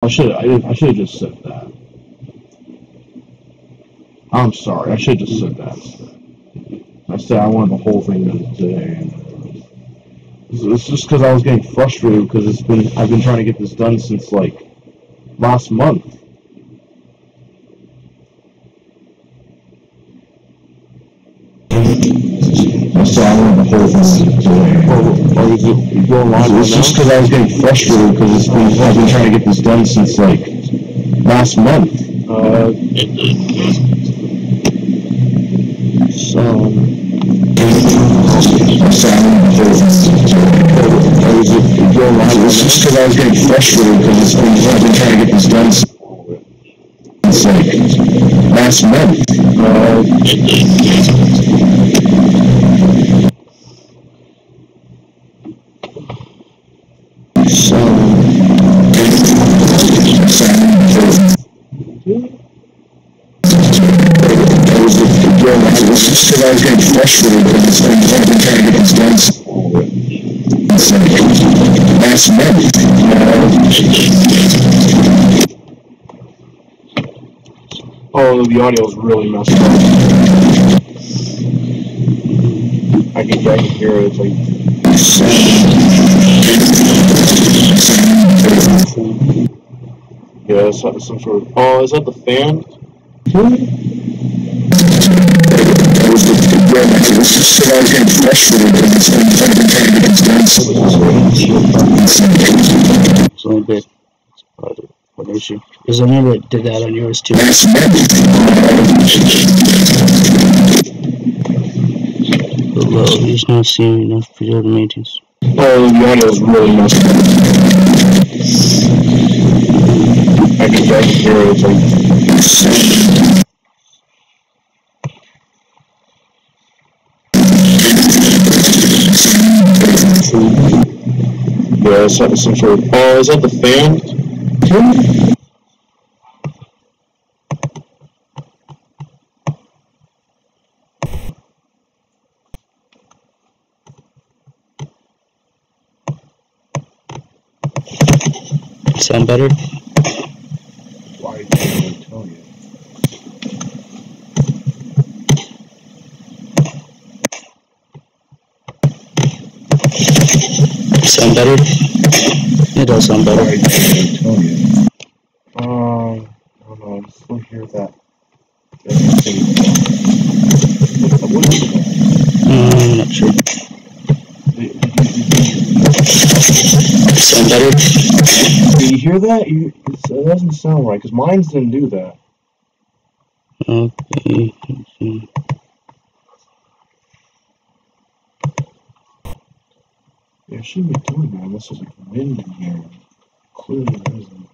I should have just said that. I'm sorry. I should have just said that. I said I wanted the whole thing done today. It's just because I was getting frustrated because I've been trying to get this done since like last month. So I wanted the whole thing today. Or is it going live? It's just because I was getting frustrated because I've been trying to get this done since like last month. It's just because I was getting frustrated because I've been trying to get this done since like last month. It's just because I was getting frustrated because I've been trying to get this done since like last month. Oh, the audio is really messed up. I can hear it. It's like. Yeah, it's some sort of. Oh, is that the fan? It's just that I was getting frustrated because I've been trying to get this done. It's a little bit of an issue. Because I remember it did that on yours too. But low, he's not seeing enough for the other meetings. Oh, the audio is really messed up. I can hear it. It's like. Yeah, it's some sort of. Oh, is that the fan? Sound better? Why didn't I tell you? Sound better? It does sound better. Why didn't I tell you? I don't know. I still hear that. What is that? I'm not sure. Sound better? Do you hear that? It doesn't sound right, because mine didn't do that. Okay. Let's see. Yeah, it shouldn't be doing that unless there's like wind in here. Clearly there isn't.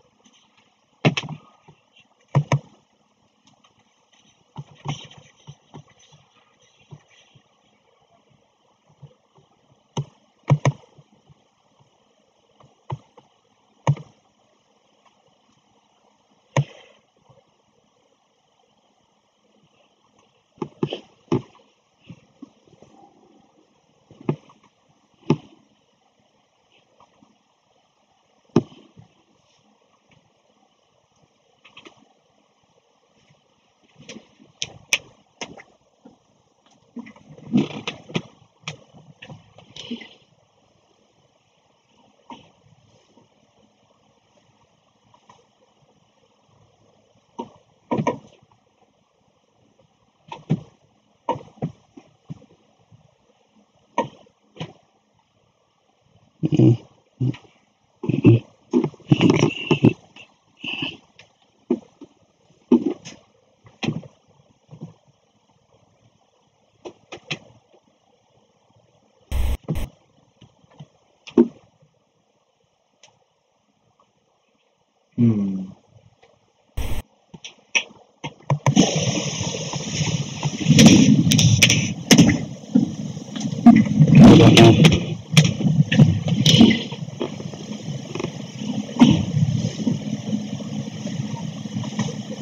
I don't know.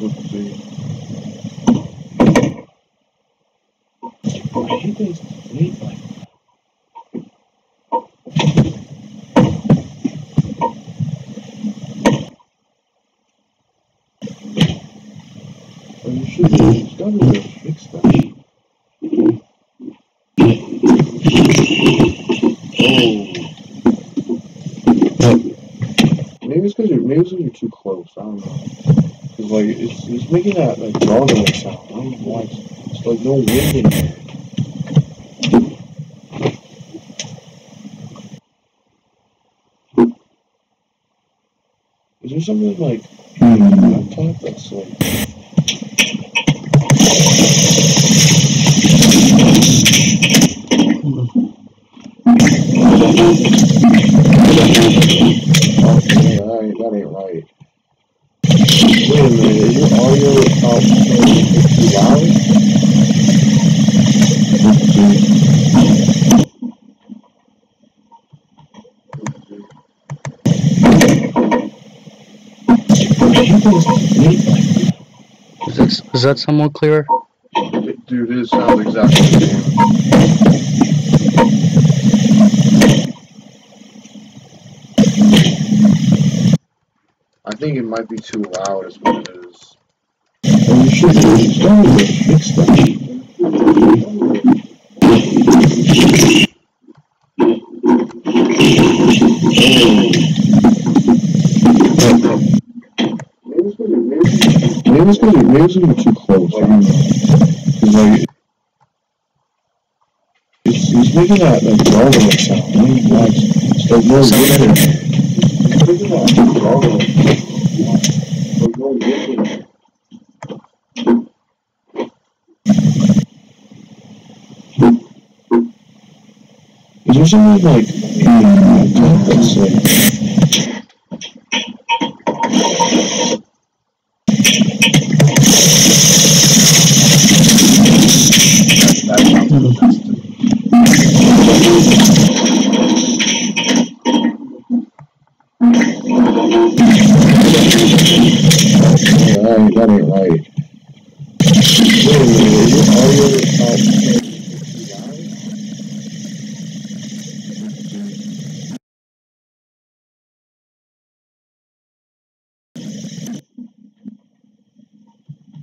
Let's see. Oh, I hate those late like that. Are you sure you gotta fix that? Oh. Maybe you're too close. I don't know. Cause like it's making that like gargling sound. I don't know why. It's like no wind in there. Is there something like laptop that's like? Okay, that ain't right. Wait a minute, is your audio too loud? Is that somewhat clearer? Dude, it sounds exactly the same. I think it might be too loud is what it is. Are you sure you gotta fix that? Maybe you're too close. I don't know. Cause like it's making that like gargling sound. I don't know why. It's like no wind in there. It's making that gargling sound. Like no wind in there. Is there something like that's like? That ain't right. Wait a minute, is your audio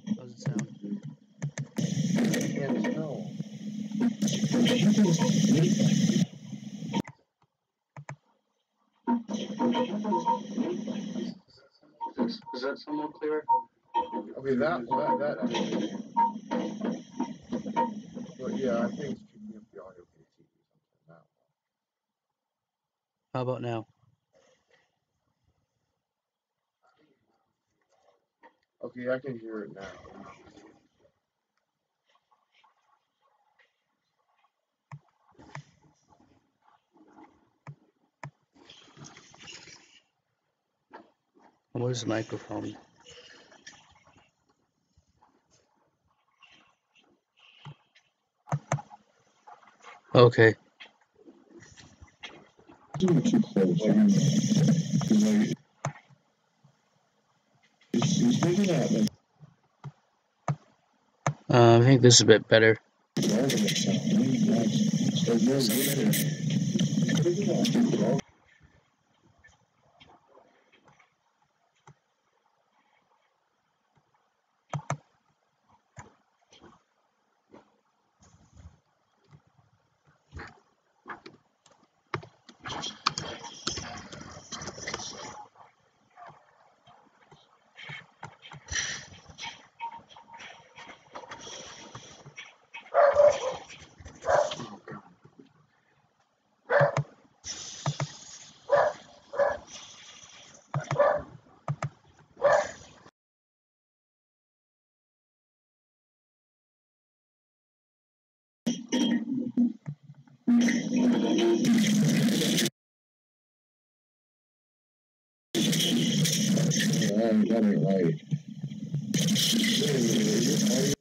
How does it sound? I can't tell. Is that somewhat clearer? Okay, that I understand. But yeah, I think it's picking up the audio from the TV now. How about now? Okay, I can hear it now. Where's the microphone? Okay. You're too close. I don't know. Cause like it's making that like I think this is a bit better. gargling sound. I don't know why. It's like no wind in there. It's making that gargling. That ain't right. Wait a minute, is your audio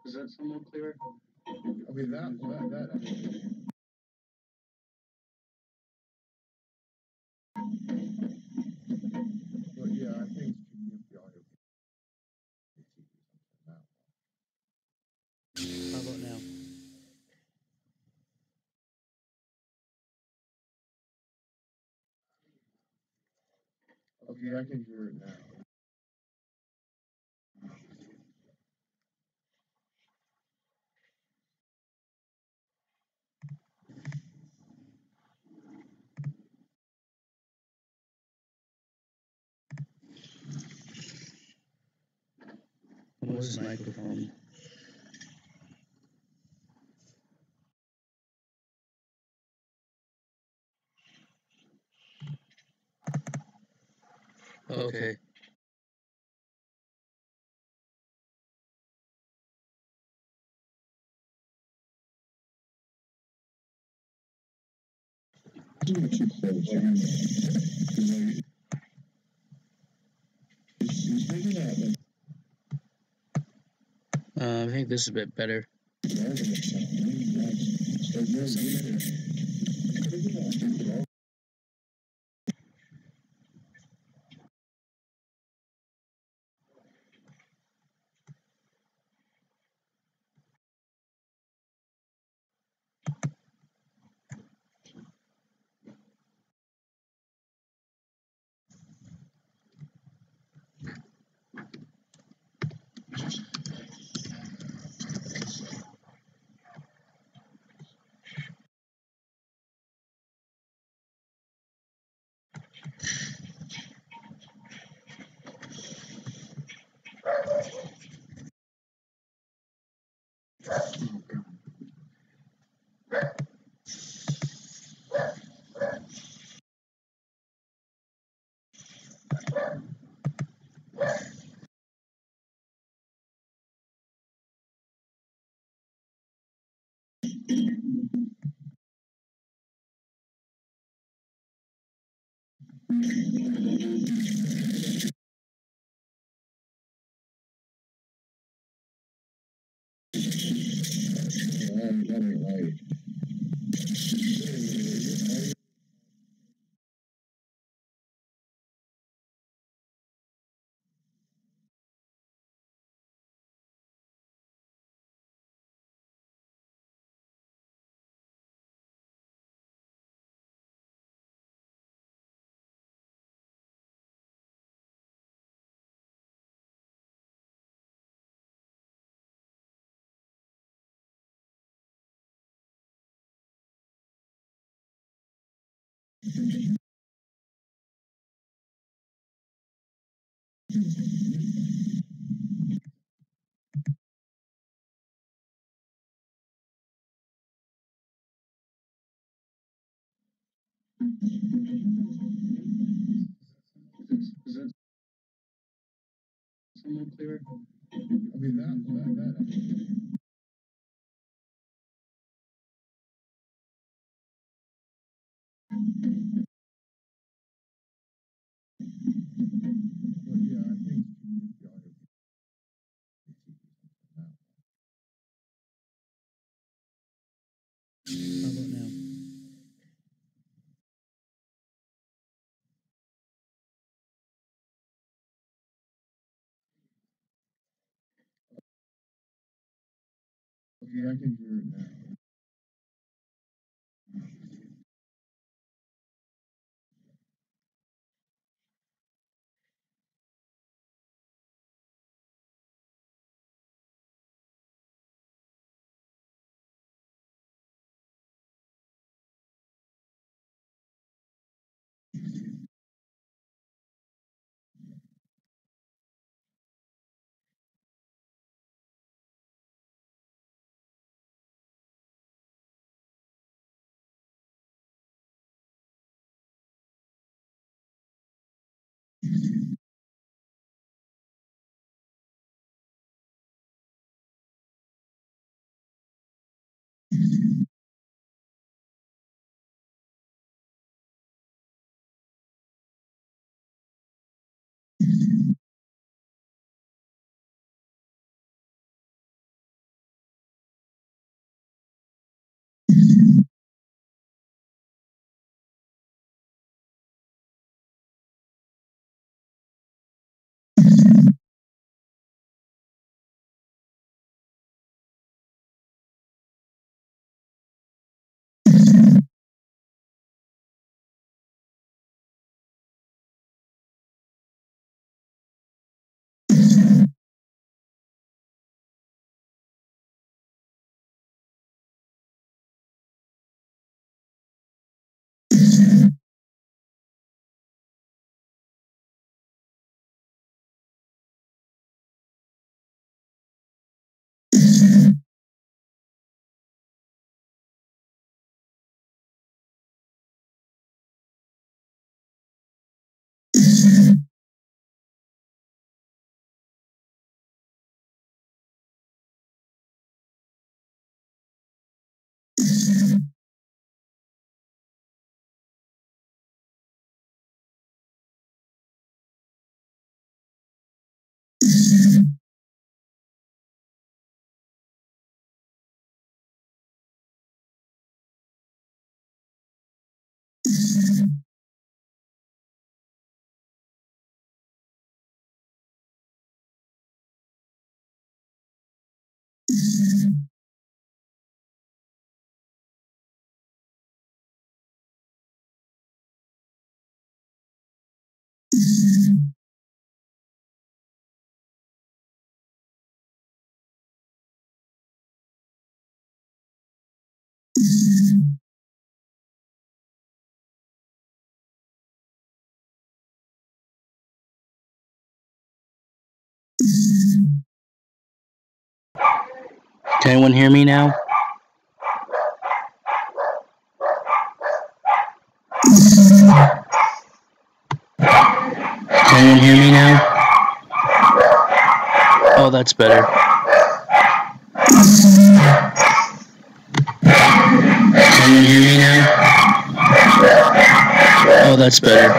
Is that somewhat clear? I mean, that. But yeah, I think it's keeping up the audio. How about now? Okay, I can hear it now. What's the microphone? Okay. Too close. He's making that. I think this is a bit better. That ain't right. Is that somewhat clear? I mean, that. But yeah, I think it's keeping up the audio. How about now? Okay, I can hear it now. Can anyone hear me now? Can anyone hear me now? Oh, that's better. Can anyone hear me now? Oh, that's better.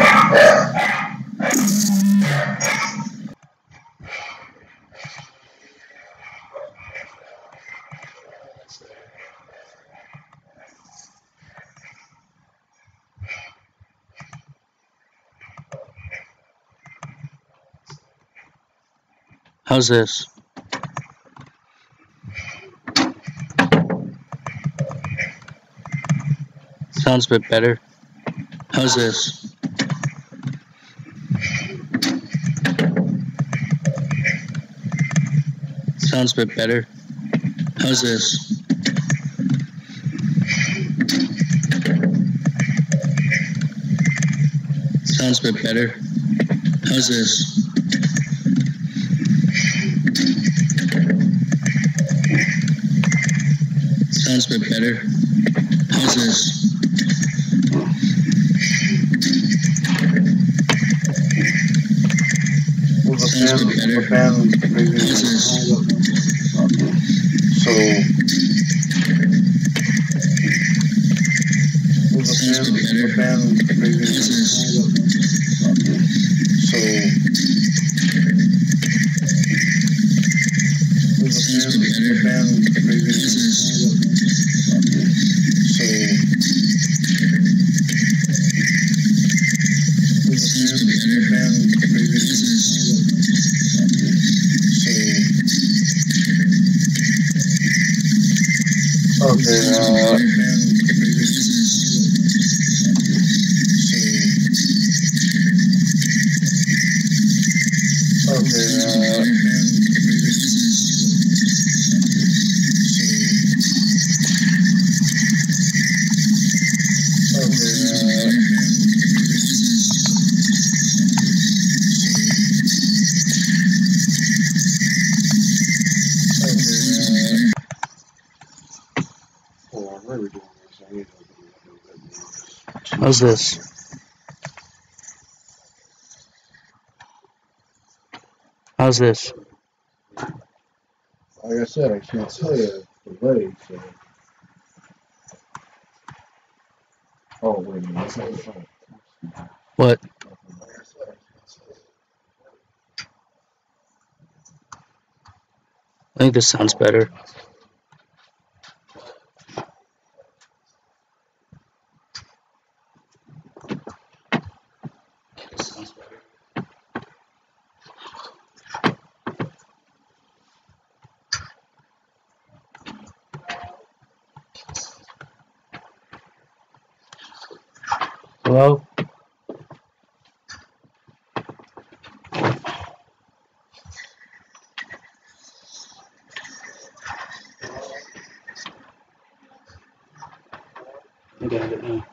How's this? Sounds a bit better. How's this? Sounds a bit better. How's this? Sounds a bit better. How's this? Sounds a bit better. How's this? Sounds a bit better. How's this? Sounds a bit better. How's this? Sounds a bit better. How's this? Sounds a bit better. How's this? Okay, How's this? How's this? Like I said, I can't tell you the way, so. Oh, wait a minute. That's not the phone. What? I think this sounds better. Hello? I got it now.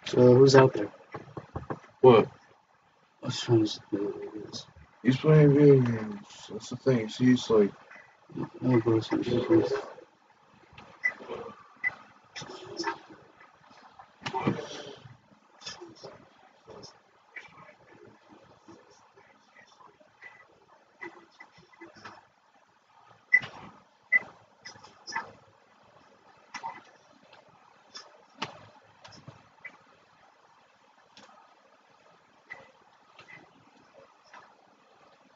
So who's out there? What? Which one's this? He's playing video games. That's the thing. See, he's like, Oh, bro, some difference.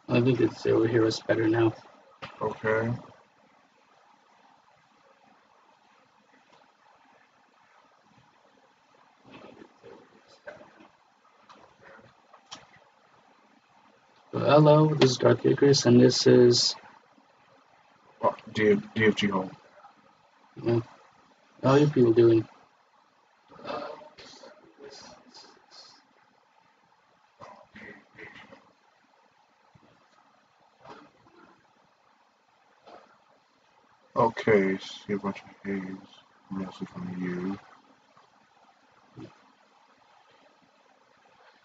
I think it's over here is better now. okay. Hello, this is Darth Vigorous, and this is DFG Hulk. how you people doing? Okay, see a bunch of haze, mostly from you.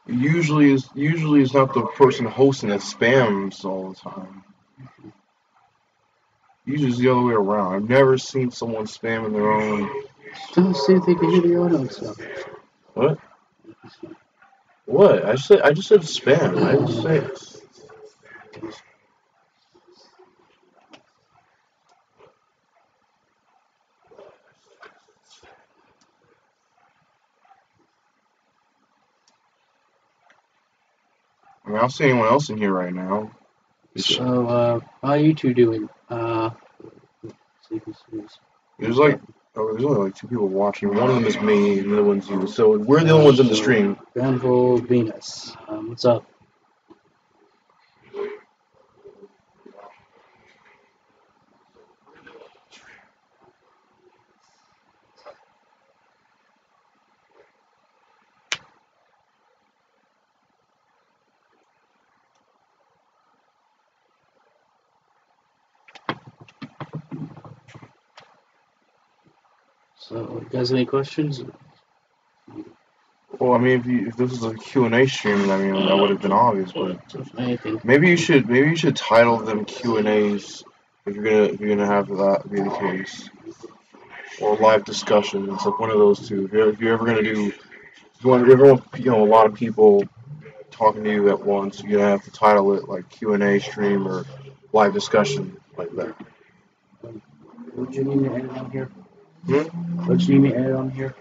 Usually is not the person hosting that spams all the time. Usually it's the other way around. I've never seen someone spamming their own. Don't see if they can hear the audio stuff. What? What? I just said spam. I didn't say. I mean, I don't see anyone else in here right now. So, how are you two doing? There's like, there's only like 2 people watching. One of them is me, and the other one's you. So we're the only ones in the stream. Granville Venus, what's up? So, you guys have any questions? Well, I mean, if this was a Q&A stream, I mean, that would have been obvious. But Anything. maybe you should title them Q&As if you're gonna have that be the case, or live discussion. It's like one of those two. If you're ever gonna do, if you ever want a lot of people talking to you at once, you're gonna have to title it like Q&A stream or live discussion like that. Would you need me to edit on here? Hmm? Would you need me to edit on here?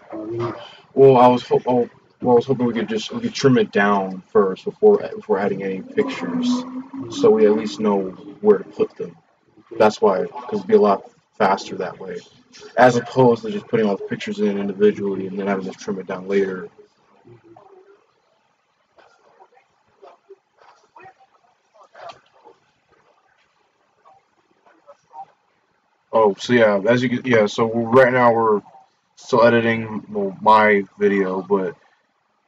Well, I was hoping we could trim it down first before adding any pictures, so we at least know where to put them. That's why, because it'd be a lot faster that way, as opposed to just putting all the pictures in individually and then having to trim it down later. Oh, so yeah, so right now we're still editing my video, but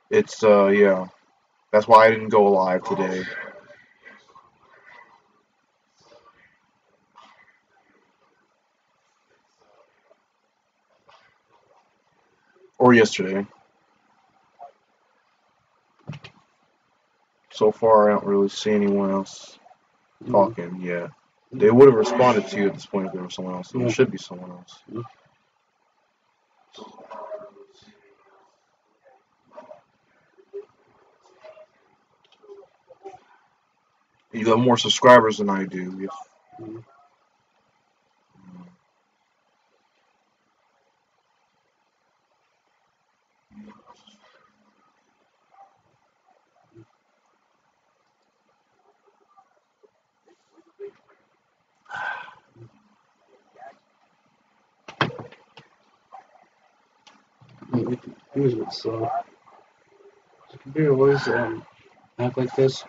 it's yeah, that's why I didn't go live today. Or yesterday. So far, I don't really see anyone else talking yet. They would have responded to you at this point if there was someone else. So there should be someone else. You have more subscribers than I do. Here's what's slow. The computer always act like this.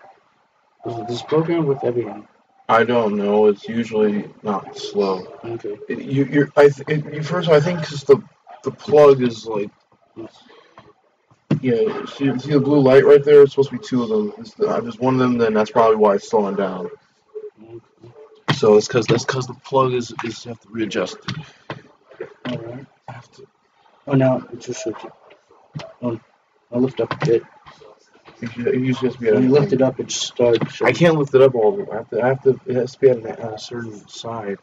This program with everything. I don't know. It's usually not slow. Okay. First of all, I think because the plug is like, yeah. See the blue light right there? It's supposed to be 2 of them. If there's one of them, then that's probably why it's slowing down. So that's because the plug is you have to readjust it. Alright. Oh, now it just shows you. I'll lift up a bit. It used to just be When you lift it up, it started showing. I can't lift it up all the way. I have to. It has to be at a certain side.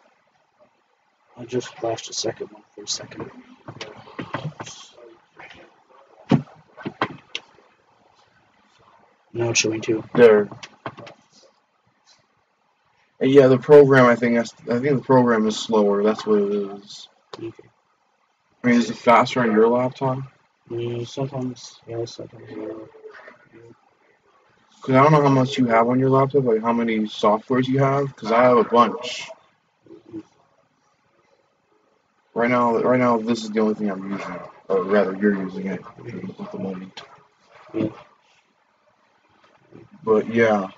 I just flashed the second one for a second. Now it's showing two. There. And yeah, the program. I think the program is slower. That's what it is. Okay. I mean, is it faster on your laptop? Sometimes, yeah, sometimes. Because I don't know how much you have on your laptop, like how many softwares you have. Because I have a bunch. Right now, this is the only thing I'm using, or rather, you're using it at the moment. Yeah. But yeah.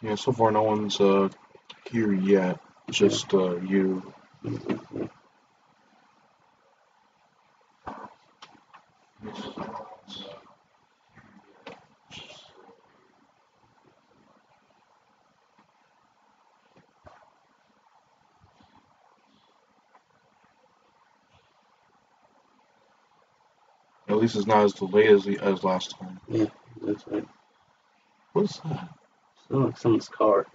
Yeah, so far no one's here yet. Just you. At least it's not as delayed as last time. Yeah, that's right. What's that? It's not like someone's car.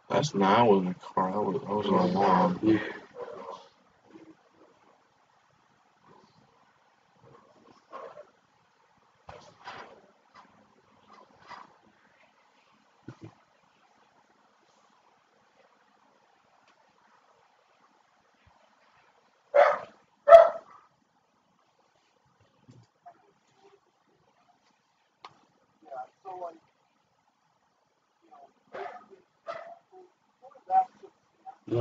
That wasn't a car. That was an alarm. Yeah.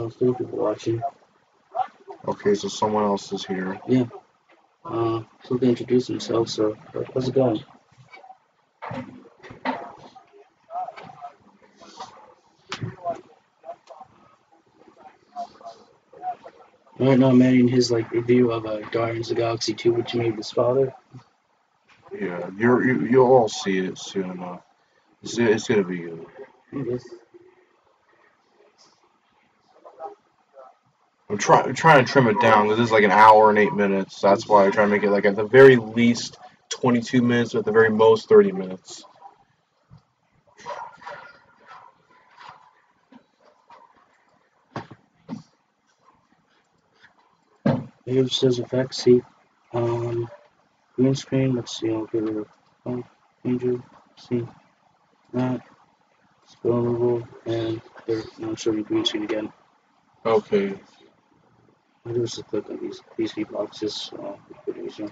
Still people watching. Okay, so someone else is here. Yeah. So they introduce themselves. So how's it going? Right now, I'm editing his review of Guardians of the Galaxy 2, which he made with his father. Yeah, you'll all see it soon enough. It's gonna be good. Yes. I'm trying to trim it down because this is like an hour and 8 minutes. That's why I try to make it like at the very least 22 minutes, or at the very most 30 minutes. Here says effects. See, green screen. Let's see. I'll give it a Angel. See that spell removal, and there. Now I'm showing green screen again. Okay. I'll just click on these three boxes. Easier.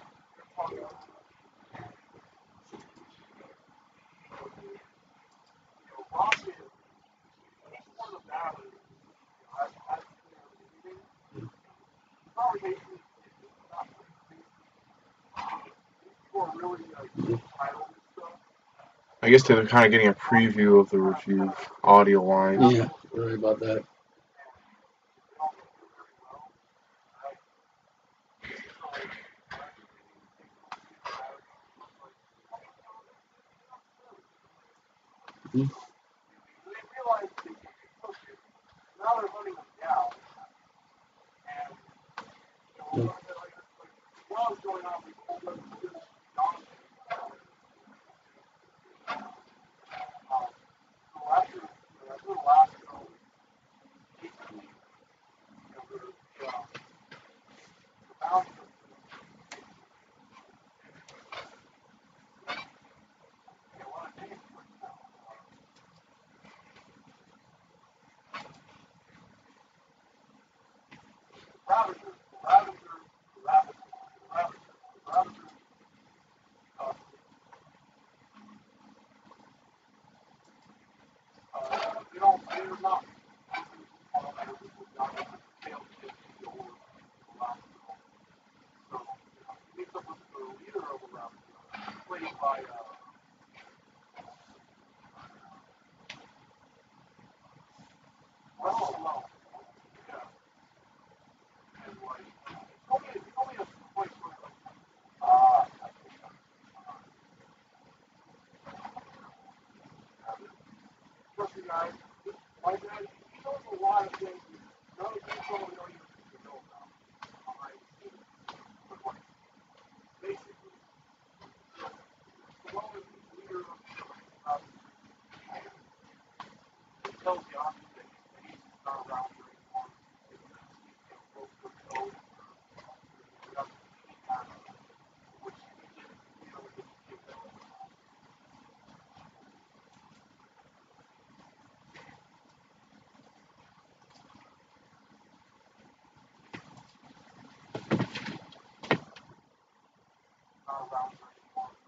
I guess they're kind of getting a preview of the review, audio-wise. Yeah, sorry about that. Mm-hmm. Yeah.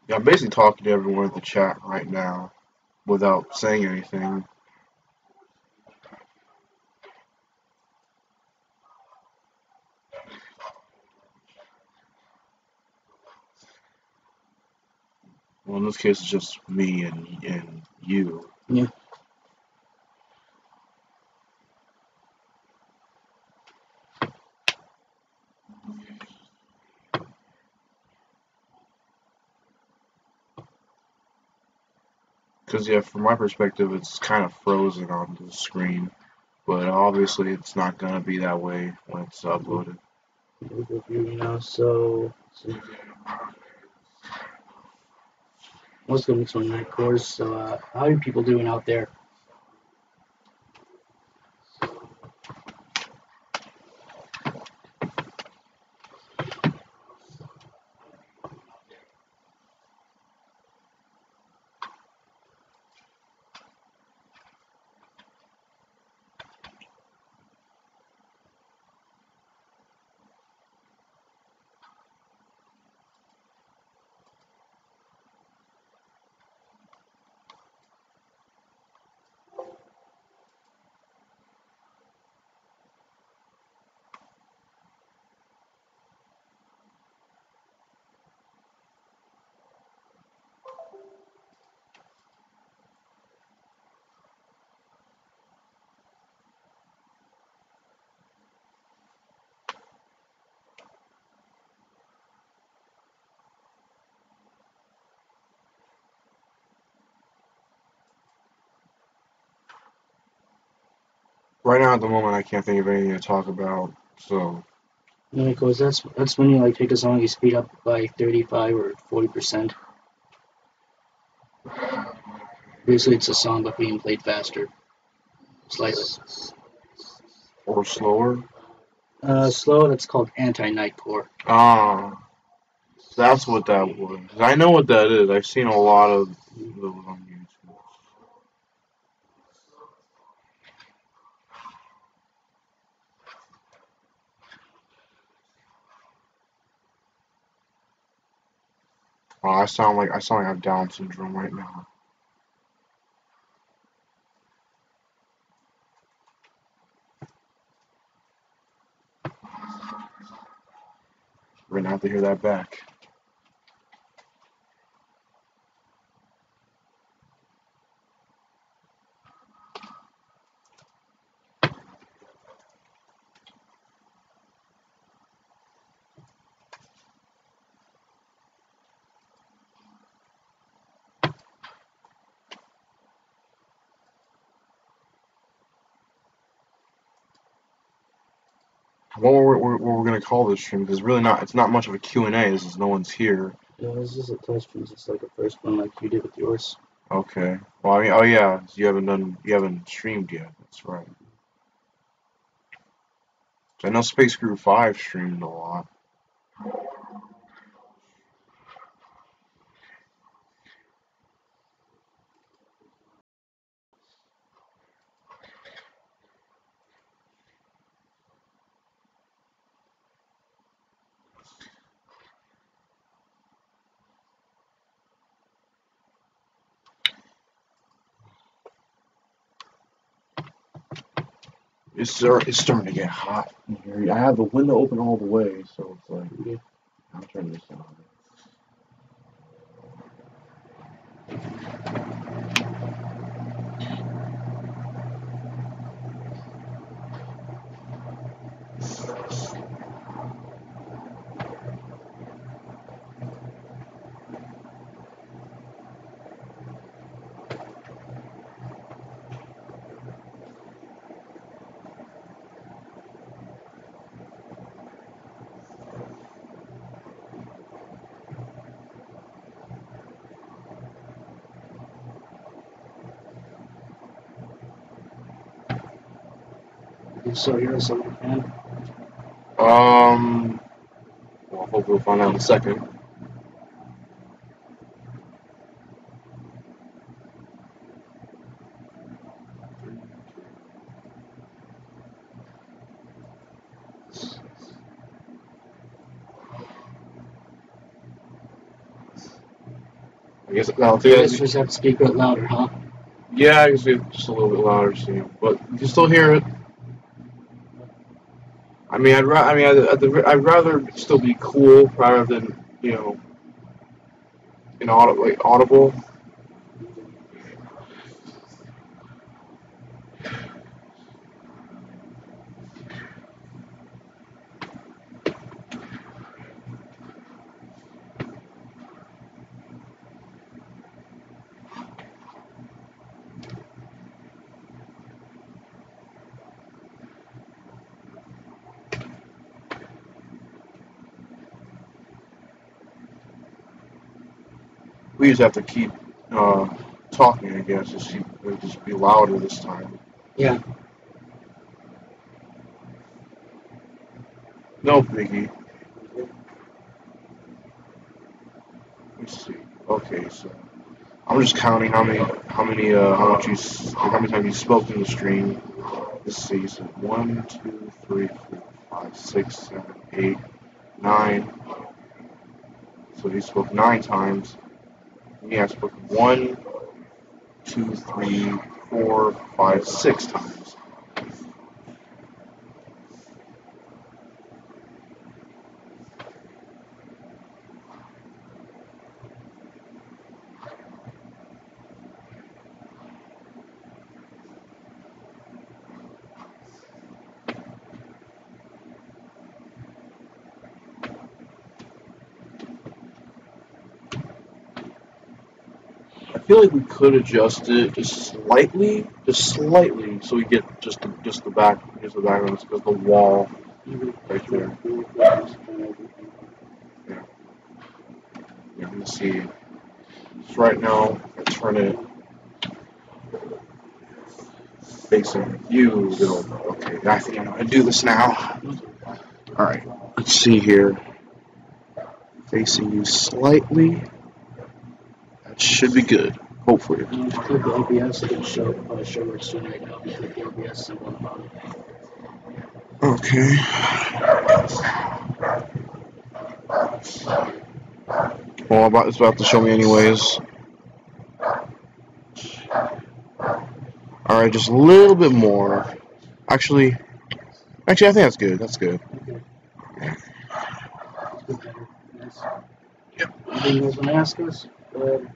Yeah, I'm basically talking to everyone in the chat right now without saying anything. Well, in this case, it's just me and you. Yeah. Because, yeah, from my perspective, it's kind of frozen onto the screen. But obviously, it's not going to be that way when it's uploaded. Overview now, so let's go mix one night course. So, how are people doing out there? Right now, at the moment, I can't think of anything to talk about. So, Yeah, because that's when you like take a song, you speed up by 35 or 40%. Basically, it's a song but being played faster, slightly. or slower. Slow. That's called anti-nightcore. Ah, that's what that was. I know what that is. I've seen a lot of those on YouTube. Oh, I sound like I have Down syndrome right now. We're gonna have to hear that back. What we're gonna call this stream? Because really not. It's not much of a Q&A. Since no one's here. Yeah, this is a test piece. It's like a first one, like you did with yours. Okay. Well, I mean, oh yeah, so you haven't streamed yet. That's right. So I know Space Crew 5 streamed a lot. It's starting to get hot in here. I have the window open all the way, so it's like Yeah. I'll turn this on. You still hear us over the fan? Well, hopefully we'll find out in a second. guess I guess we just have to speak a bit louder, huh? Yeah, I guess we have just a little bit louder, see, but you can still hear it. I mean, I'd rather still be cool rather than audible. We just have to keep talking, I guess. Just be louder this time. Yeah. No biggie. Let's see. Okay, so I'm just counting how many how many times you spoke in the stream. Let's see. So 1, 2, 3, 4, 5, 6, 7, 8, 9. So he spoke 9 times. Me, I spoke 1, 2, 3, 4, 5, 6 times. I feel like we could adjust it just slightly, so we get just the background, because the wall right there. Yeah. Yeah, let's see. So right now, I turn it facing you. Okay, I think I know how to do this now. All right, let's see here. Facing you slightly. That should be good. Hopefully. Click the OBS, it can show where it's doing right now. Click the OBS symbol on the bottom. Okay. Well, it's about to show me anyways. All right, just a little bit more. Actually, I think that's good. That's good. Okay. Yes. Yep. Anything you guys want to ask us? Go ahead.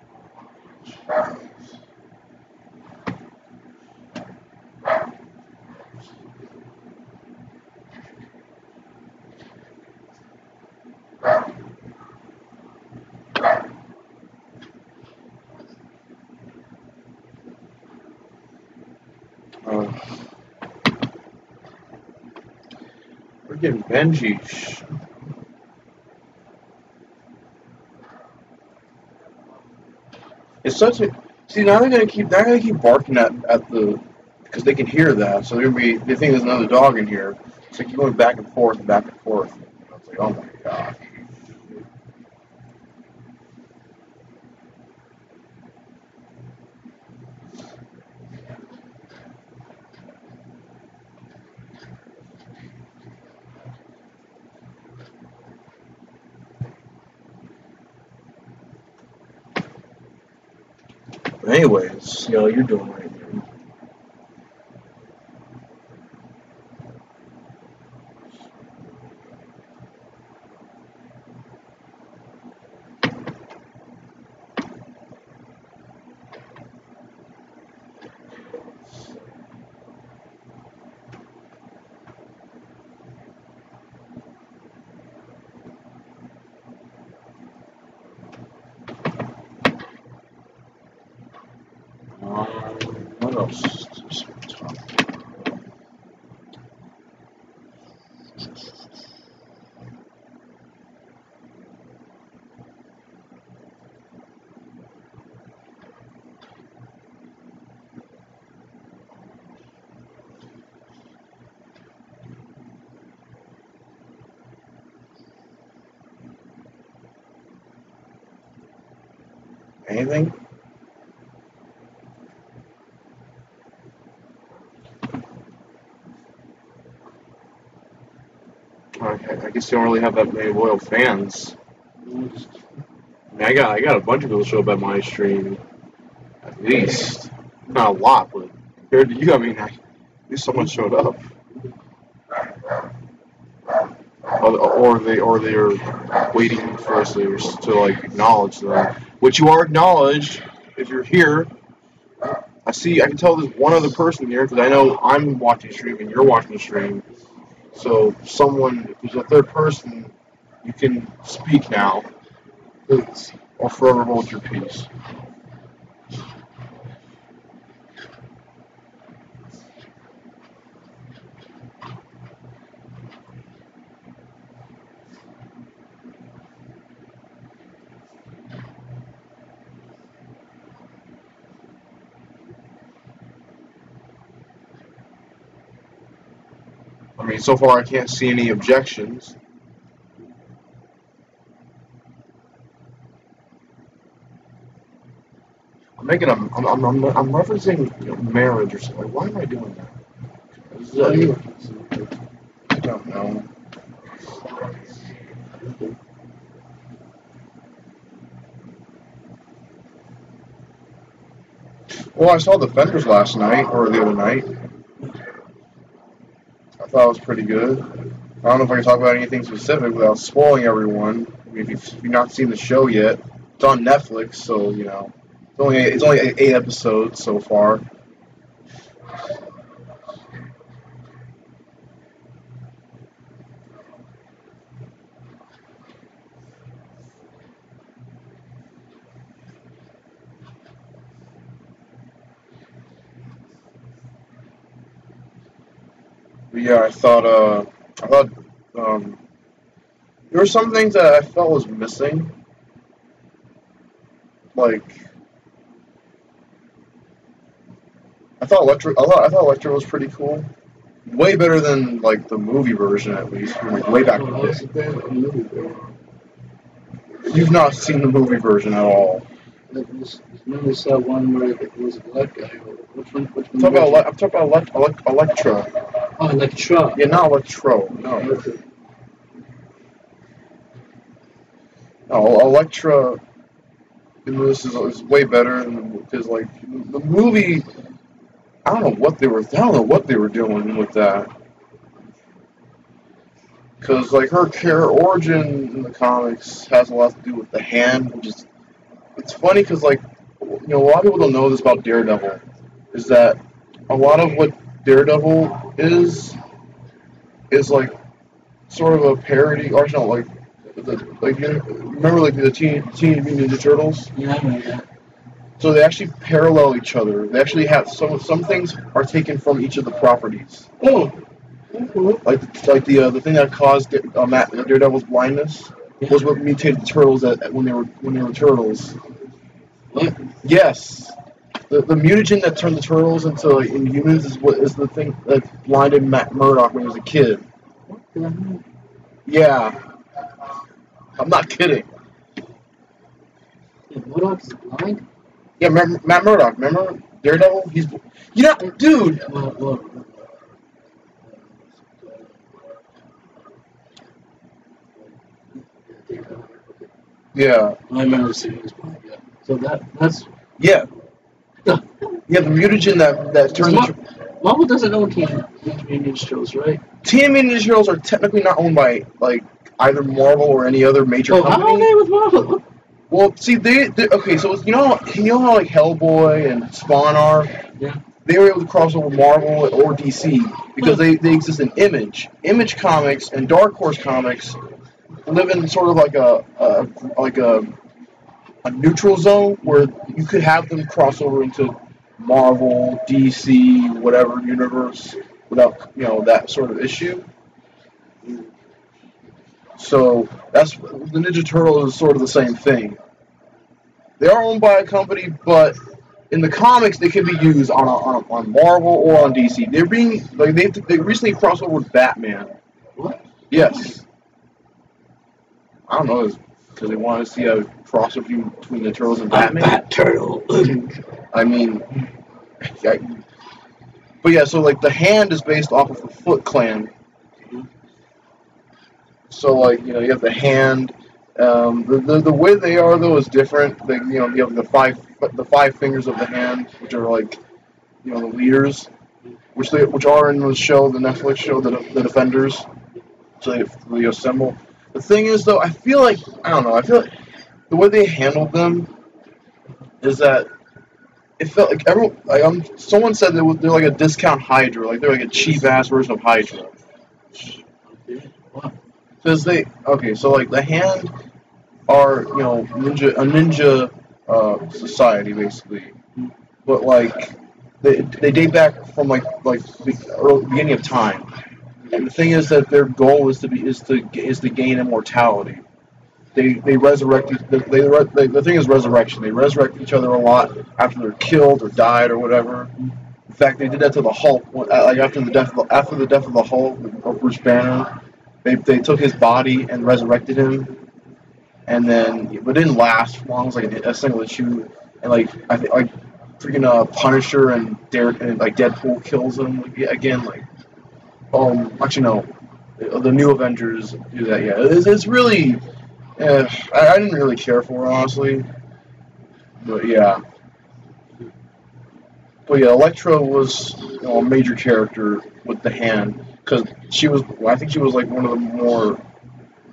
We're getting Benji. It's such a now they're gonna keep barking at the because they can hear that, so they think there's another dog in here. It's like you're going back and forth and back and forth. It's like, oh my god. But anyways, you're doing right there. What else? Anything? I guess you don't really have that many loyal fans. I mean, I got a bunch of people show up at my stream, at least. Not a lot, but compared to you, I mean, at least someone showed up. Or they're waiting for us to like acknowledge them, which you are acknowledged if you're here. I can tell there's one other person here because I know I'm watching the stream and you're watching the stream. So if there's a third person, you can speak now, or forever hold your peace. I mean, so far I can't see any objections. I'm referencing marriage or something. Why am I doing that? I don't know. Well, I saw Defenders last night or the other night. I thought it was pretty good. I don't know if I can talk about anything specific without spoiling everyone. I mean, if you've not seen the show yet, it's on Netflix, so it's only 8 episodes so far. But yeah, I thought there were some things that I felt was missing. Like, I thought Electra was pretty cool. Way better than like the movie version, at least, from like way back in the day. You've not seen the movie version at all. Remember saw one where it was a black guy. Which one? I'm talking about Electra. Oh, Electra. Yeah, not Electro. No. No, Electra in this is way better because like the movie. I don't know what they were doing with that. Because like her origin in the comics has a lot to do with the hand, which is it's funny because like a lot of people don't know this about Daredevil, is that a lot of what Daredevil is like sort of a parody, or no, like remember like the Teenage Mutant Ninja Turtles? Yeah, I remember that. So they actually parallel each other. They actually have some things are taken from each of the properties. Oh. Like the thing that caused Daredevil's blindness was what mutated the turtles when they were turtles. What? Yes, the mutagen that turned the turtles into like Inhumans is the thing that blinded Matt Murdock when he was a kid. What the hell? Yeah, I'm not kidding. Yeah, Murdock is blind? Yeah, Matt Murdock. Remember Daredevil? Dude. Yeah. I remember seeing this blind. Yeah. So that's. Yeah. Yeah, the mutagen that turned. Marvel doesn't own Teenage Mutant Ninja Turtles, right? Teenage Mutant Ninja Turtles are technically not owned by like either Marvel or any other major company. How are they with Marvel? Well, see, they okay. So you know how like Hellboy and Spawn are. Yeah. They were able to cross over Marvel or DC because they exist in Image Comics and Dark Horse Comics live in sort of like a neutral zone where you could have them cross over into Marvel, DC, whatever universe without that sort of issue. So that's the Ninja Turtles is sort of the same thing. They are owned by a company, but in the comics they can be used on Marvel or on DC. They're being like they recently crossed over with Batman. What? Yes. I don't know, because they wanted to see a crossover between the Turtles and Batman. Bat Turtle. I mean, but yeah, so like the hand is based off of the Foot Clan. So like you have the hand, The way they are though is different. They, you have the five fingers of the hand, which are like the leaders, which are in the show, the Netflix show, the Defenders. So they assemble. The thing is though, I feel like the way they handled them is that it felt like someone said they're like a discount Hydra, like they're like a cheap ass version of Hydra. Because so like the hand are a ninja society basically, but like they date back from like the beginning of time, and the thing is that their goal is to gain immortality. They resurrect the thing is resurrection. They resurrect each other a lot after they're killed or died or whatever. In fact, they did that to the Hulk. Like after the death of the Hulk or Bruce Banner, they took his body and resurrected him, and then it didn't last long. It was like a single issue, and like I think freaking Punisher and like Deadpool kills him again. Like actually no, the new Avengers do that. Yeah, it's really. I didn't really care for it, honestly. But yeah. Elektra was a major character with the hand because I think she was like one of the more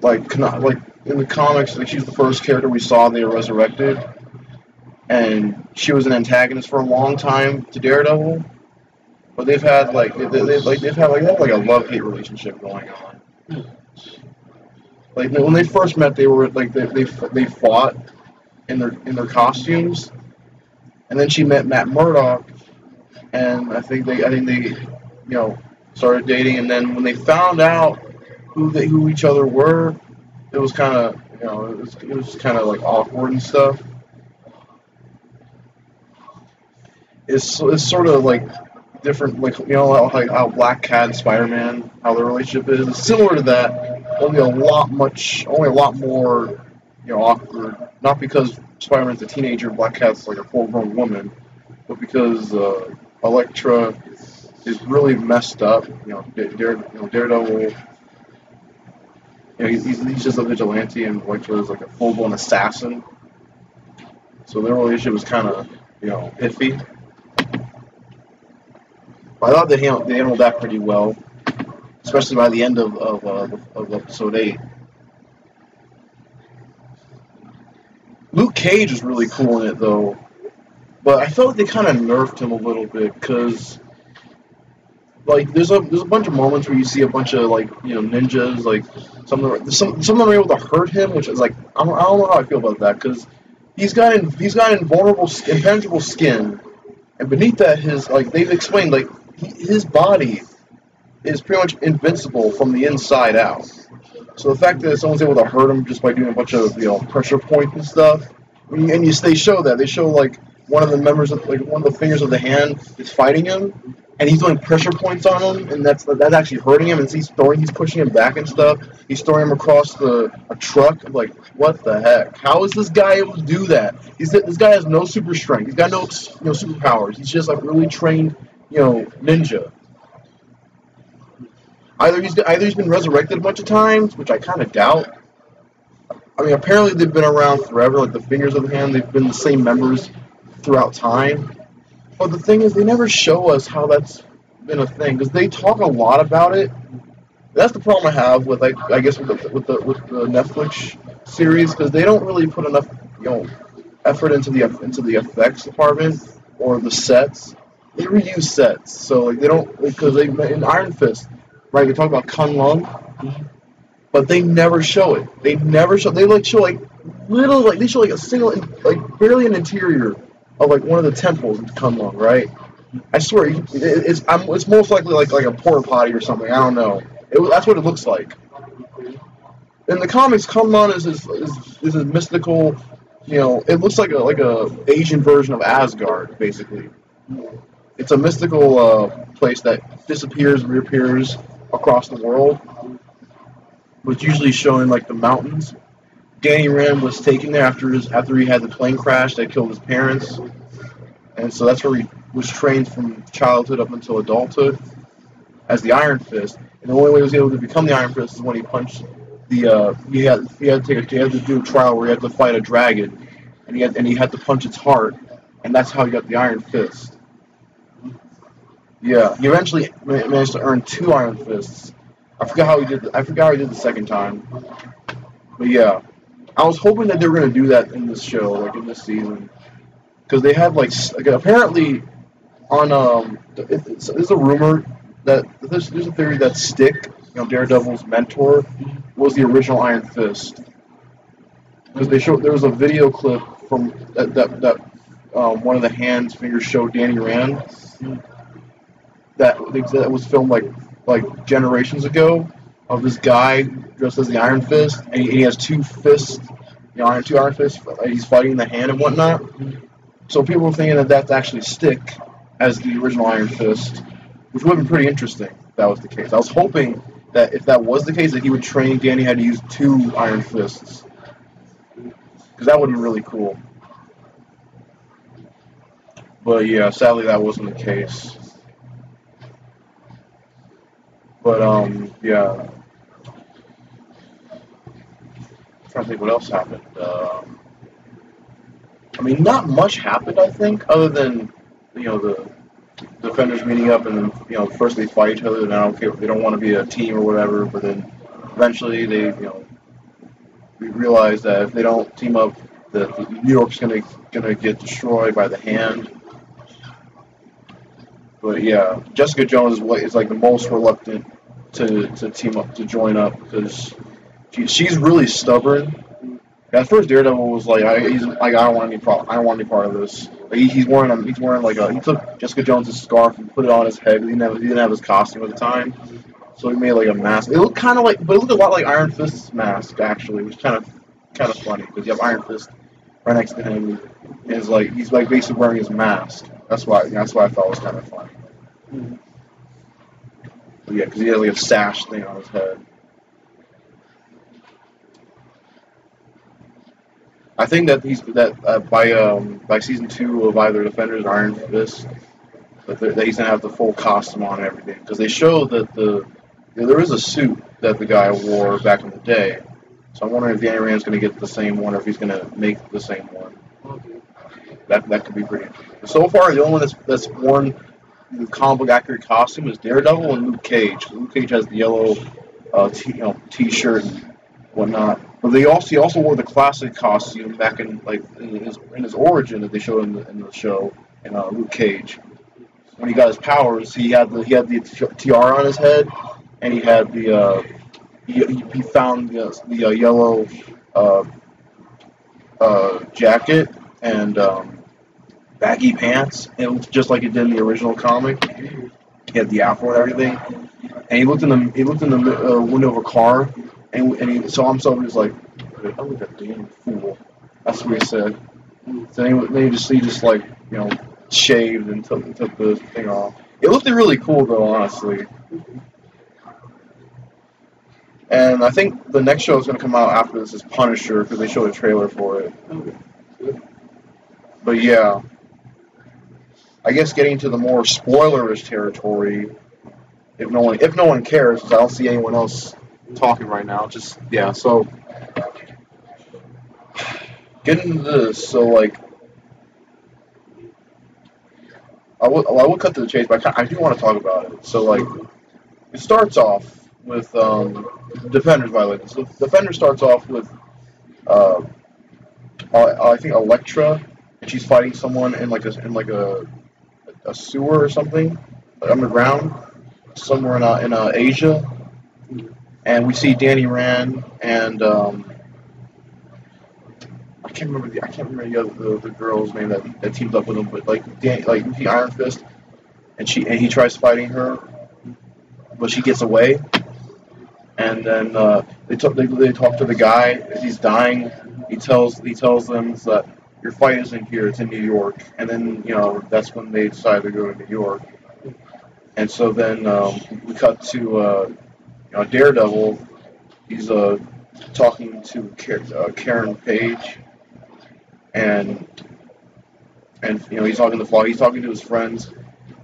like in the comics, like she's the first character we saw they resurrected, and she was an antagonist for a long time to Daredevil. But they've had like they have like a love-hate relationship going on. Like when they first met, they were like they fought in their costumes, and then she met Matt Murdock, and I think they started dating, and then when they found out who each other were, it was kind of it was kind of like awkward and stuff. It's sort of like different, like how Black Cat and Spider-Man, how their relationship is. It's similar to that. Only a lot more, awkward. Not because Spider-Man's a teenager, Black Cat's like a full-grown woman, but because Elektra is really messed up. Daredevil. He's just a vigilante, and Elektra is like a full-blown assassin. So their relationship was kind of, iffy. But I thought they handled that pretty well, especially by the end of episode 8. Luke Cage is really cool in it though, but I felt like they kind of nerfed him a little bit because, like, there's a bunch of moments where you see a bunch of like ninjas, like some of them are able to hurt him, which is like I don't know how I feel about that because he's got invulnerable, impenetrable skin, and beneath that they've explained his body is pretty much invincible from the inside out. So the fact that someone's able to hurt him just by doing a bunch of pressure points and stuff, they show like one of the fingers of the hand is fighting him, and he's doing pressure points on him, and that's actually hurting him, and he's pushing him back and stuff. He's throwing him across a truck. I'm like, what the heck? How is this guy able to do that? This guy has no super strength. He's got no superpowers. He's just like really trained ninja. Either he's been resurrected a bunch of times, which I kind of doubt. I mean, apparently they've been around forever, like the fingers of the hand. They've been the same members throughout time. But the thing is, they never show us how that's been a thing because they talk a lot about it. That's the problem I have with with the Netflix series because they don't really put enough effort into the effects department or the sets. They reuse sets, so like they don't because in Iron Fist, right? They talk about Kunlun, but they never show it. They show a single barely an interior of like one of the temples in Kunlun, right? I swear it's most likely like a porta potty or something. I don't know. That's what it looks like. In the comics, Kunlun is a mystical. It looks like a Asian version of Asgard, basically. It's a mystical place that disappears and reappears across the world. Was usually shown in like the mountains. Danny Rand was taken there after he had the plane crash that killed his parents, and so that's where he was trained from childhood up until adulthood as the Iron Fist. And the only way he was able to become the Iron Fist is when he punched he had to do a trial where he had to fight a dragon, and he had to punch its heart, and that's how he got the Iron Fist. Yeah, he eventually managed to earn 2 Iron Fists. I forgot how he did. I forgot how he did the second time. But yeah, I was hoping that they were gonna do that in this show, like in this season, because they had like apparently on there's a rumor that there's a theory that Stick, Daredevil's mentor, was the original Iron Fist, because there was a video clip from that one of the hands fingers showed Danny Rand that was filmed like generations ago of this guy dressed as the Iron Fist, and he has 2 fists, two Iron Fists. He's fighting the hand and whatnot. So people were thinking that that's actually Stick as the original Iron Fist, which would have been pretty interesting if that was the case. I was hoping that if that was the case, that he would train Danny how to use 2 Iron Fists, because that would have been really cool. But yeah, sadly that wasn't the case. But yeah. I'm trying to think what else happened. I mean, not much happened, I think, other than the defenders meeting up, and then first they fight each other, and they don't want to be a team or whatever, but then eventually we realize that if they don't team up, that New York's gonna get destroyed by the Hand. But yeah, Jessica Jones is like the most reluctant to team up, to join up, because she's really stubborn. At first, Daredevil was like, I don't want any part of this. Like, he took Jessica Jones' scarf and put it on his head. He didn't have his costume at the time, so he made like a mask. It looked a lot like Iron Fist's mask actually, which kind of funny, because you have Iron Fist right next to him, and he's basically wearing his mask. That's why I thought it was kind of funny. But yeah, because he has like a sash thing on his head. I think that by season 2 of either Defenders or Iron Fist, that he's gonna have the full costume on and everything, because they show that there is a suit that the guy wore back in the day. So I'm wondering if Danny Rand's gonna get the same one, or if he's gonna make the same one. That could be pretty interesting. So far, the only one that's worn the comic book accurate costume is Daredevil and Luke Cage. Luke Cage has the yellow t-shirt and whatnot. But he also wore the classic costume back in his origin that they showed in the show in Luke Cage. When he got his powers, he had the tiara on his head, and he had he found the yellow jacket and baggy pants. It looked just like it did in the original comic. He had the afro and everything, and he looked in the window of a car. And he saw himself and he was like, "I look at damn fool." That's what he said. So then he just shaved and took the thing off. It looked really cool though, honestly. And I think the next show is going to come out after this is Punisher, because they showed a trailer for it. But yeah, I guess getting to the more spoilerish territory, if no one cares, because I don't see anyone else talking right now. So getting into this, so I would cut to the chase, but I do want to talk about it. So it starts off with Defenders violating. So Defender starts off with I think Elektra, and she's fighting someone in a sewer or something, underground, somewhere in Asia. And we see Danny Rand and I can't remember the girl's name that teamed up with him, but we see Iron Fist, and he tries fighting her, but she gets away. And then they talk to the guy as he's dying. He tells them that your fight isn't here; it's in New York. And then that's when they decide to go to New York. And so then we cut to Daredevil. He's talking to Karen Page, and he's talking to Flaw. He's talking to his friends.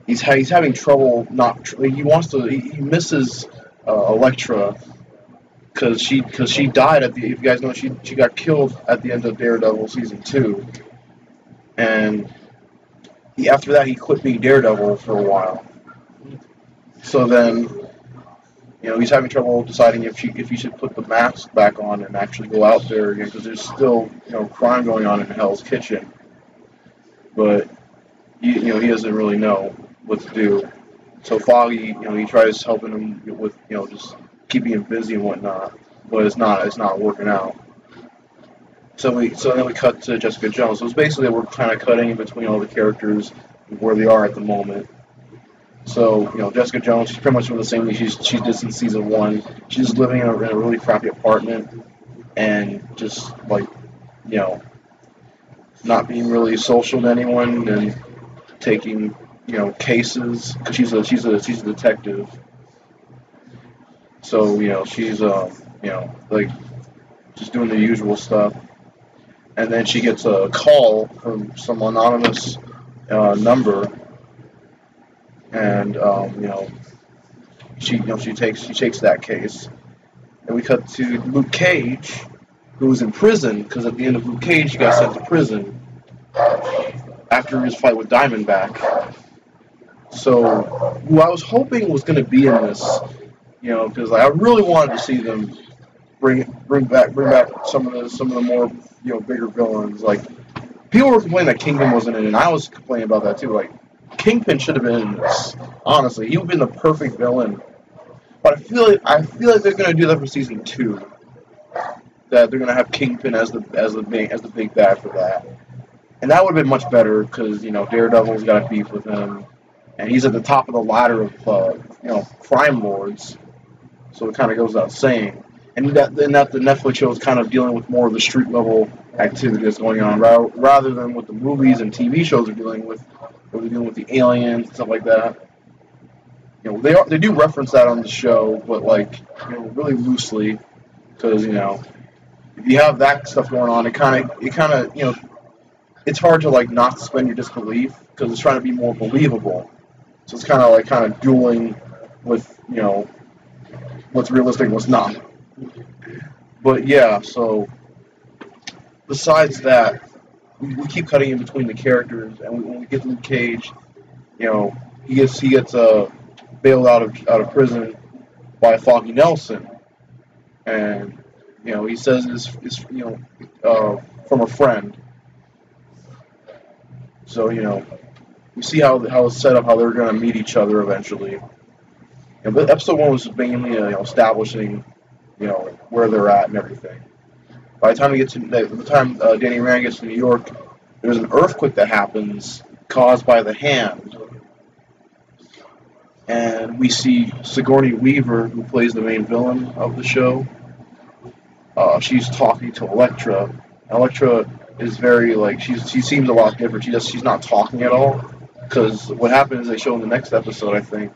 He's having trouble. He misses Elektra, because she died at the. If you guys know, she got killed at the end of Daredevil season 2, and after that he quit being Daredevil for a while. So then, he's having trouble deciding if he should put the mask back on and actually go out there again, because there's still crime going on in Hell's Kitchen, but he doesn't really know what to do. So Foggy, he tries helping him with just keeping him busy and whatnot, but it's not working out. So then we cut to Jessica Jones. So it's basically we're kind of cutting in between all the characters where they are at the moment. So, Jessica Jones, she's pretty much doing the same thing she did since season 1. She's just living in a really crappy apartment and just, like, not being really social to anyone and taking, cases, because she's a detective. So, she's, like, just doing the usual stuff. And then she gets a call from some anonymous number. And she takes that case, and we cut to Luke Cage, who was in prison because at the end of Luke Cage he got sent to prison after his fight with Diamondback. So who I was hoping was going to be in this, because I really wanted to see them bring back some of the more bigger villains. Like, people were complaining that Kingpin wasn't in it, and I was complaining about that too. Like, Kingpin should have been in this. Honestly, he would have been the perfect villain. But I feel like they're gonna do that for season 2. That they're gonna have Kingpin as the big bad for that, and that would have been much better because Daredevil's got a beef with him, and he's at the top of the ladder of crime lords. So it kind of goes without saying. And that the Netflix show is kind of dealing with more of the street level activity that's going on, rather than what the movies and TV shows are dealing with. Where they're dealing with the aliens and stuff like that. They do reference that on the show, but like really loosely, because if you have that stuff going on, it kind of it's hard to like not suspend your disbelief because it's trying to be more believable. So it's kind of dueling with what's realistic and what's not. But yeah, so besides that, we keep cutting in between the characters, and when we get to Luke Cage, he gets bailed out of prison by Foggy Nelson, and he says it's from a friend. So we see how it's set up, how they're going to meet each other eventually. But episode 1 was mainly establishing where they're at and everything. By the time Danny Rand gets to New York, there's an earthquake that happens caused by the Hand, and we see Sigourney Weaver, who plays the main villain of the show. She's talking to Elektra. Elektra is very she seems a lot different. She's not talking at all, because what happened is they show in the next episode, I think,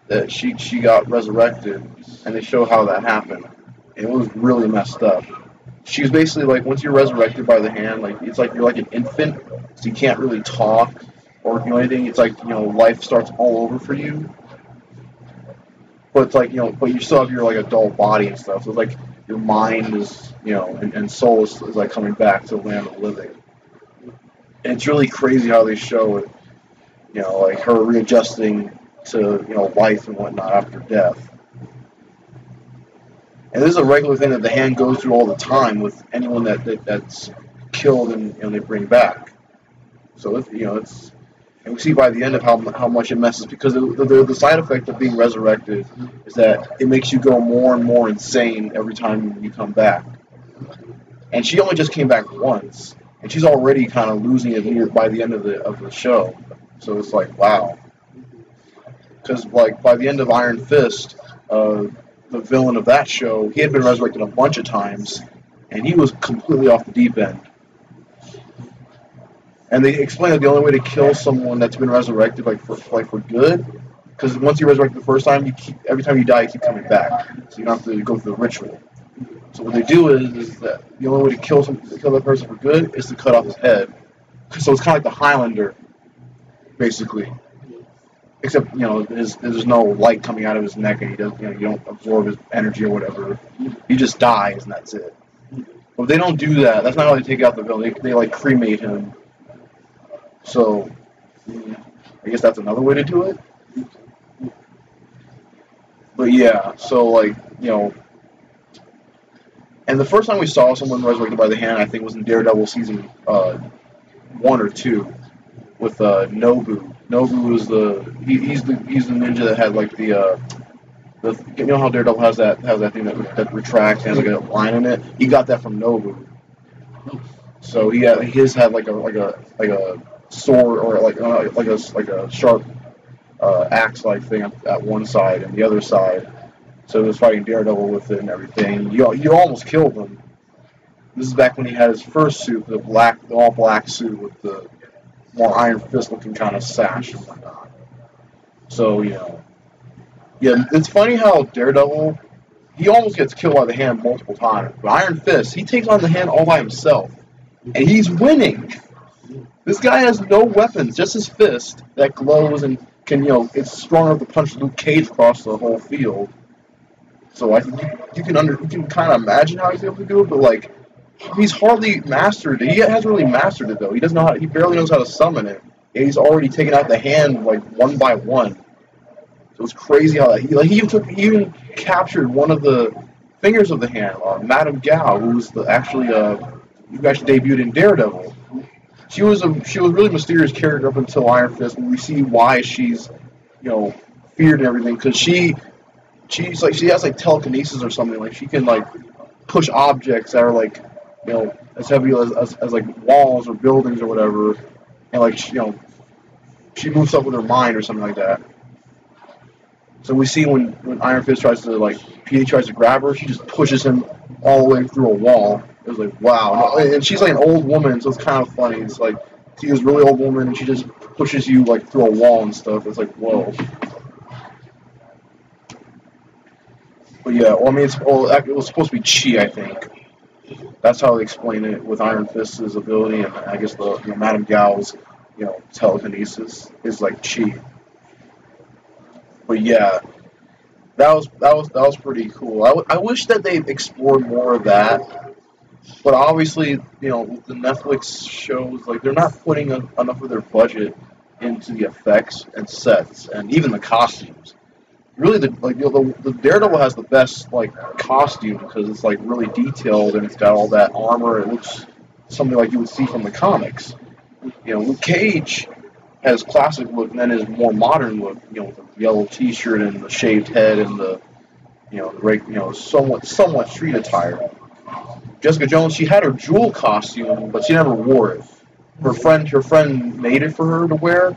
that she got resurrected, and they show how that happened, and it was really messed up. She was basically like, once you're resurrected by the Hand, it's like you're like an infant, so you can't really talk or do anything. It's like life starts all over for you, but it's like but you still have your adult body and stuff. So it's like your mind is and soul is like coming back to the land of the living. And it's really crazy how they show it, like her readjusting to life and whatnot after death. And this is a regular thing that the Hand goes through all the time with anyone that's killed and they bring back. So it's and we see by the end of how much it messes, because the side effect of being resurrected is that it makes you go more and more insane every time you come back. And she only just came back once, and she's already kind of losing it by the end of the show. So it's like, wow. Because by the end of Iron Fist, the villain of that show, he had been resurrected a bunch of times, and he was completely off the deep end. And they explain that the only way to kill someone that's been resurrected, for good, because once you're resurrected the first time, every time you die, you keep coming back, so you don't have to go through the ritual. So what they do is that the only way to kill that person for good is to cut off his head. So it's kind of like the Highlander, basically. except there's no light coming out of his neck, and he does you don't absorb his energy or whatever. He just dies, and that's it. But they don't do that. That's not how they take out the villain. They like cremate him. So I guess that's another way to do it. But yeah, so like and the first time we saw someone resurrected by the hand, I think was in Daredevil season 1 or 2 with Nobu. Nobu is he's the ninja that had like the how Daredevil has that thing that retracts and has like a line in it. He got that from Nobu. So his had like a sword or like a sharp axe like thing at one side, and the other side. So he was fighting Daredevil with it and everything. You almost killed him. This is back when he had his first suit, the all black suit with the more Iron Fist looking kind of sash and whatnot. So yeah, it's funny how Daredevil, he almost gets killed by the hand multiple times. But Iron Fist, he takes on the hand all by himself, and he's winning. This guy has no weapons, just his fist that glows and can it's strong enough to punch Luke Cage across the whole field. So I think you can kind of imagine how he's able to do it, but like he's hardly mastered it. He hasn't really mastered it though. He doesn't know he barely knows how to summon it. And he's already taken out the hand like one by one. So it's crazy how that he even captured one of the fingers of the hand, Madame Gao, who was actually debuted in Daredevil. She was a really mysterious character up until Iron Fist, and we see why she's feared and everything, because she has like telekinesis or something. Like she can like push objects that are like as heavy as like walls or buildings or whatever, and like she moves up with her mind or something like that. So we see when Iron Fist tries to grab her, she just pushes him all the way through a wall. It was like wow, and she's like an old woman, so it's kind of funny. It's like see this really old woman and she just pushes you like through a wall and stuff. It's like whoa. But yeah, well, I mean, it was supposed to be chi, I think. That's how they explain it with Iron Fist's ability, and I guess the Madame Gao's, telekinesis is like chi. But yeah, that was pretty cool. I wish that they explored more of that, but obviously, with the Netflix shows, like they're not putting enough of their budget into the effects and sets, and even the costumes. Really, the Daredevil has the best like costume because it's like really detailed and it's got all that armor. It looks something like you would see from the comics. Luke Cage has classic look and then his more modern look. With the yellow T-shirt and the shaved head and the somewhat street attire. Jessica Jones, she had her jewel costume, but she never wore it. Her friend made it for her to wear.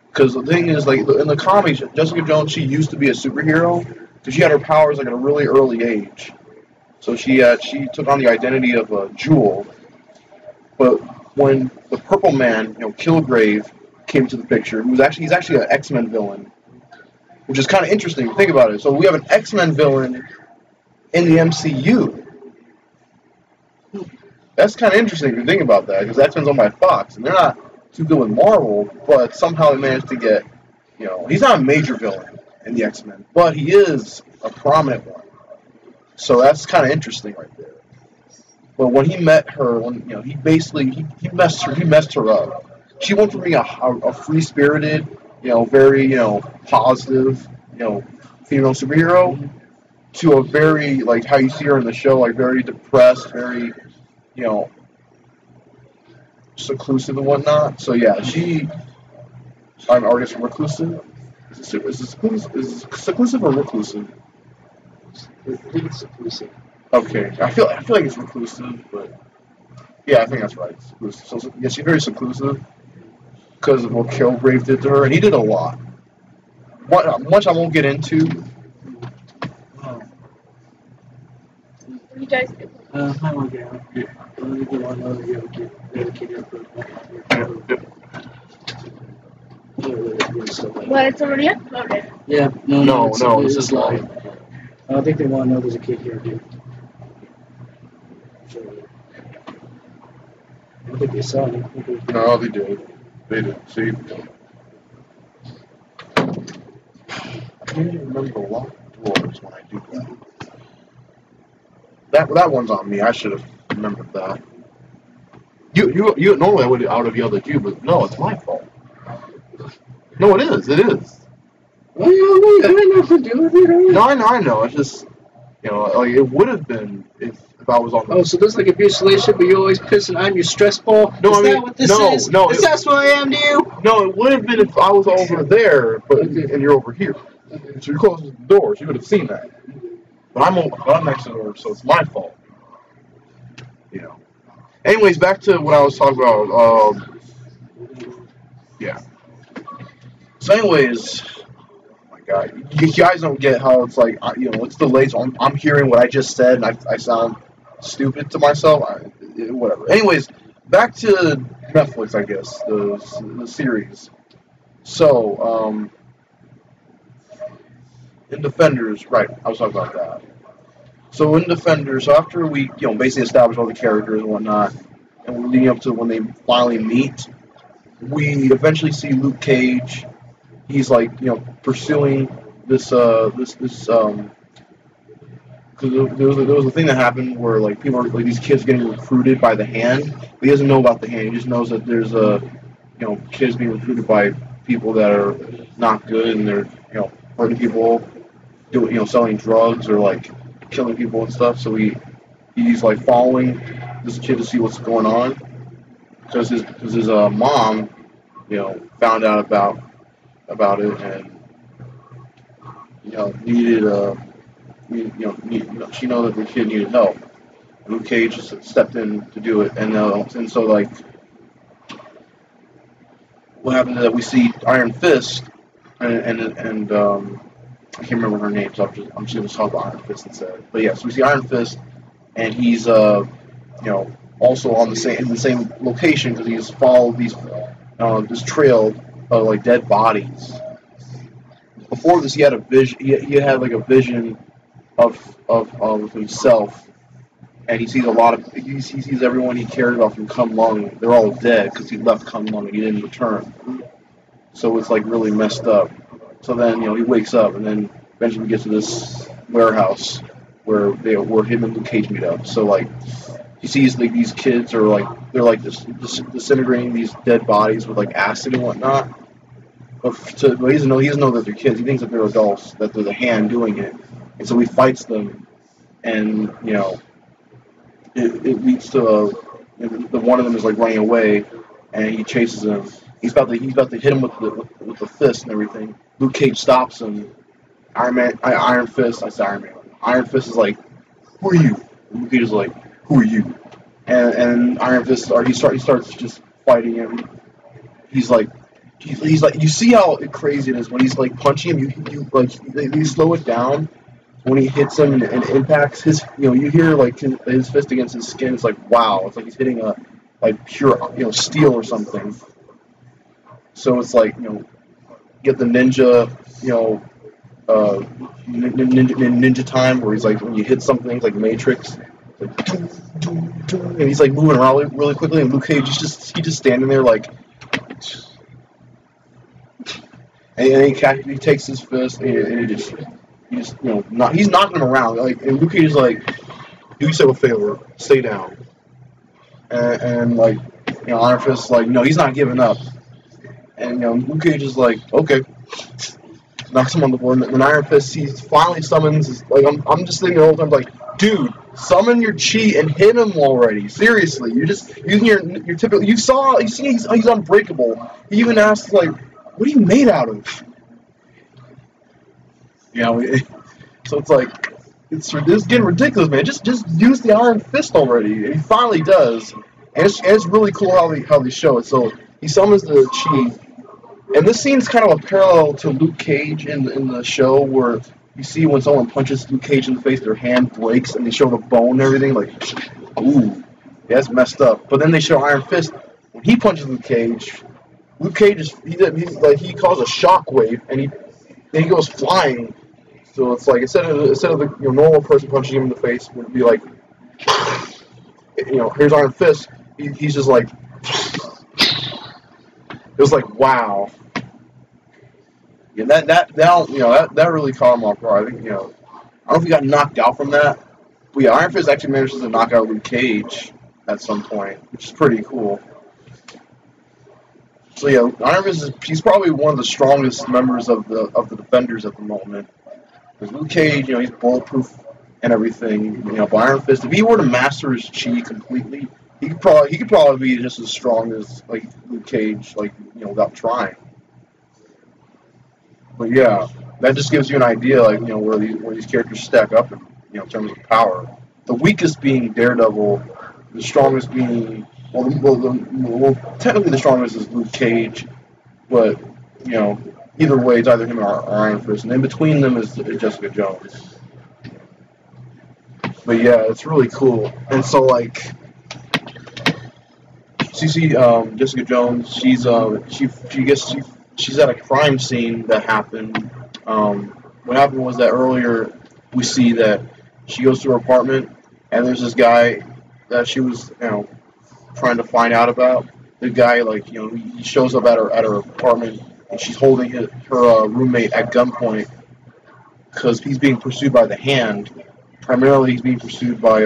Because the thing is, like in the comics, Jessica Jones, she used to be a superhero because she had her powers like at a really early age. So she took on the identity of a Jewel. But when the Purple Man, Kilgrave, came to the picture, he's actually an X-Men villain, which is kind of interesting. Think about it. So we have an X-Men villain in the MCU. That's kind of interesting if you think about that, because X-Men's owned by Fox, and they're not too good with Marvel, but somehow they managed to get, he's not a major villain in the X-Men, but he is a prominent one. So that's kind of interesting right there. But when he met her, he basically he messed her up. She went from being a free-spirited, very positive, female superhero to a very like how you see her in the show, like very depressed, very seclusive and whatnot. So yeah, I'm artist reclusive. Is it seclusive or reclusive? I think it's seclusive. Okay, I feel like it's reclusive, but yeah, I think that's right. Seclusive. So yeah, she's very seclusive because of what Kilgrave did to her, and he did a lot. Much I won't get into. What do you guys do? Hi, my gal. I don't think you want to know that you have a kid. You have a kid here What, it's already up? Okay. Yeah, No, this is is live. I don't think they want to know there's a kid here, dude. I don't think they saw it. No, they did. They did. See? need to remember to lock doors when I do that. That one's on me. I should have remembered that. You normally I would have yelled at you, but no, it's my fault. No, it is. It is. Well, I had nothing to do with it. No, I know. It's just, like it would have been if I was on the. Oh, so there's like a abusive relationship, but you're always pissing. I'm your stress ball. No, is I mean, that what this no, is? no. Is that what I am to you? No, it would have been if I was over there, but and you're over here. So you're close to the doors. You would have seen that. But I'm next to the door, so it's my fault. Anyways, back to what I was talking about. Yeah. So, anyways, oh my God, you guys don't get how it's like. It's delayed. So I'm hearing what I just said, and I sound stupid to myself. Whatever. Anyways, back to Netflix, I guess the series. So, in Defenders, right? I was talking about that. So in Defenders, after we basically establish all the characters and whatnot, and we're leading up to when they finally meet, we eventually see Luke Cage. He's like pursuing this because there was a thing that happened where like people are like these kids getting recruited by the Hand. But he doesn't know about the Hand. He just knows that there's kids being recruited by people that are not good and they're hurting people, selling drugs or like killing people and stuff. So he's like following this kid to see what's going on because his mom found out about it and needed she know that the kid needed help. Luke Cage just stepped in to do it, and so like what happened is that we see Iron Fist and I can't remember her name, so I'm just going to talk about Iron Fist instead. But yeah, so we see Iron Fist, and he's also in the same location because he's followed this trail of like dead bodies. Before this, he had a vision. He had like a vision of himself, and he sees he sees everyone he cared about from Kunlun. They're all dead because he left Kunlun and he didn't return. So it's like really messed up. So then, he wakes up, and then eventually we get to this warehouse where him and Luke Cage meet up. So like, he sees like these kids are like they're like disintegrating these dead bodies with like acid and whatnot. But he doesn't know that they're kids. He thinks that they're adults, that they're the Hand doing it, and so he fights them, and it leads to the one of them is like running away, and he chases him. He's about to hit him with the fist and everything. Luke Cage stops him. Iron Fist is like, "Who are you?" And Luke Cage is like, "Who are you?" And Iron Fist he starts just fighting him. He's like, you see how crazy it is when he's like punching him. You slow it down when he hits him and impacts his. You hear like his fist against his skin. It's like wow. It's like he's hitting a like pure steel or something. So it's like get the ninja ninja time where he's like when you hit something it's like Matrix, like, and he's like moving around really quickly, and Luke Cage is just standing there like, and he takes his fist and he just he's knocking him around like, and Luke Cage is like, do yourself a favor, stay down, and like Iron Fist is like, no, he's not giving up. And Luke Cage is like, okay, knocks him on the board. And then Iron Fist, he finally summons. Like I'm just thinking the whole time, like, dude, summon your chi and hit him already. Seriously, you're using your typical. You see, he's unbreakable. He even asks like, what are you made out of? So it's like it's getting ridiculous, man. Just use the Iron Fist already. And he finally does, and it's really cool how they show it. So he summons the chi. And this scene's kind of a parallel to Luke Cage in the show where you see when someone punches Luke Cage in the face, their hand breaks and they show the bone and everything. Like, ooh, yeah, that's messed up. But then they show Iron Fist when he punches Luke Cage. Luke Cage he causes a shockwave and he goes flying. So it's like instead of the normal person punching him in the face would be like, here's Iron Fist. He's just like. It was like, wow. Yeah, that really caught him off guard. I think, I don't know if he got knocked out from that, but yeah, Iron Fist actually manages to knock out Luke Cage at some point, which is pretty cool. So yeah, Iron Fist he's probably one of the strongest members of the Defenders at the moment. Because Luke Cage, he's bulletproof and everything. But Iron Fist, if he were to master his chi completely, he could probably be just as strong as like Luke Cage, without trying. But yeah, that just gives you an idea, where these characters stack up in terms of power. The weakest being Daredevil, the strongest being technically the strongest is Luke Cage, but either way, it's either him or Iron Fist, and in between them is Jessica Jones. But yeah, it's really cool. And so so you see Jessica Jones, she's at a crime scene that happened. What happened was that earlier we see that she goes to her apartment and there's this guy that she was trying to find out about. The guy he shows up at her apartment and she's holding her roommate at gunpoint because he's being pursued by the Hand. Primarily, he's being pursued by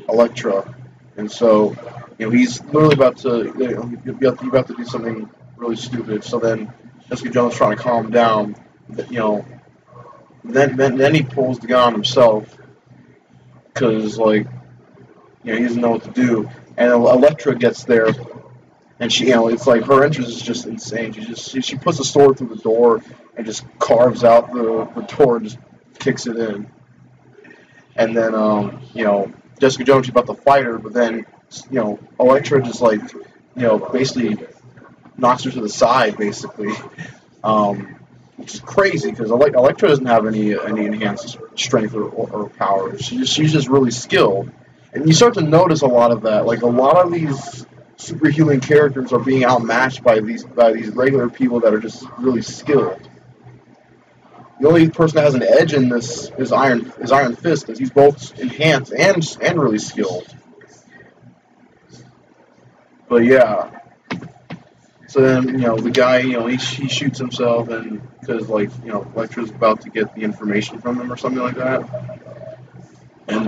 Elektra, and so he's literally about to do something really stupid. So then Jessica Jones trying to calm him down. Then he pulls the gun on himself because he doesn't know what to do. And Elektra gets there, and she it's like her entrance is just insane. She puts a sword through the door and just carves out the door and just kicks it in. And then Jessica Jones, she's about to fight her, but then Elektra just basically knocks her to the side, basically, which is crazy because Elektra doesn't have any enhanced strength or powers. She's just really skilled, and you start to notice a lot of that. Like a lot of these superhuman characters are being outmatched by these regular people that are just really skilled. The only person that has an edge in this is Iron Fist, because he's both enhanced and really skilled. But yeah, so then the guy he shoots himself, and because Elektra's about to get the information from him or something like that, and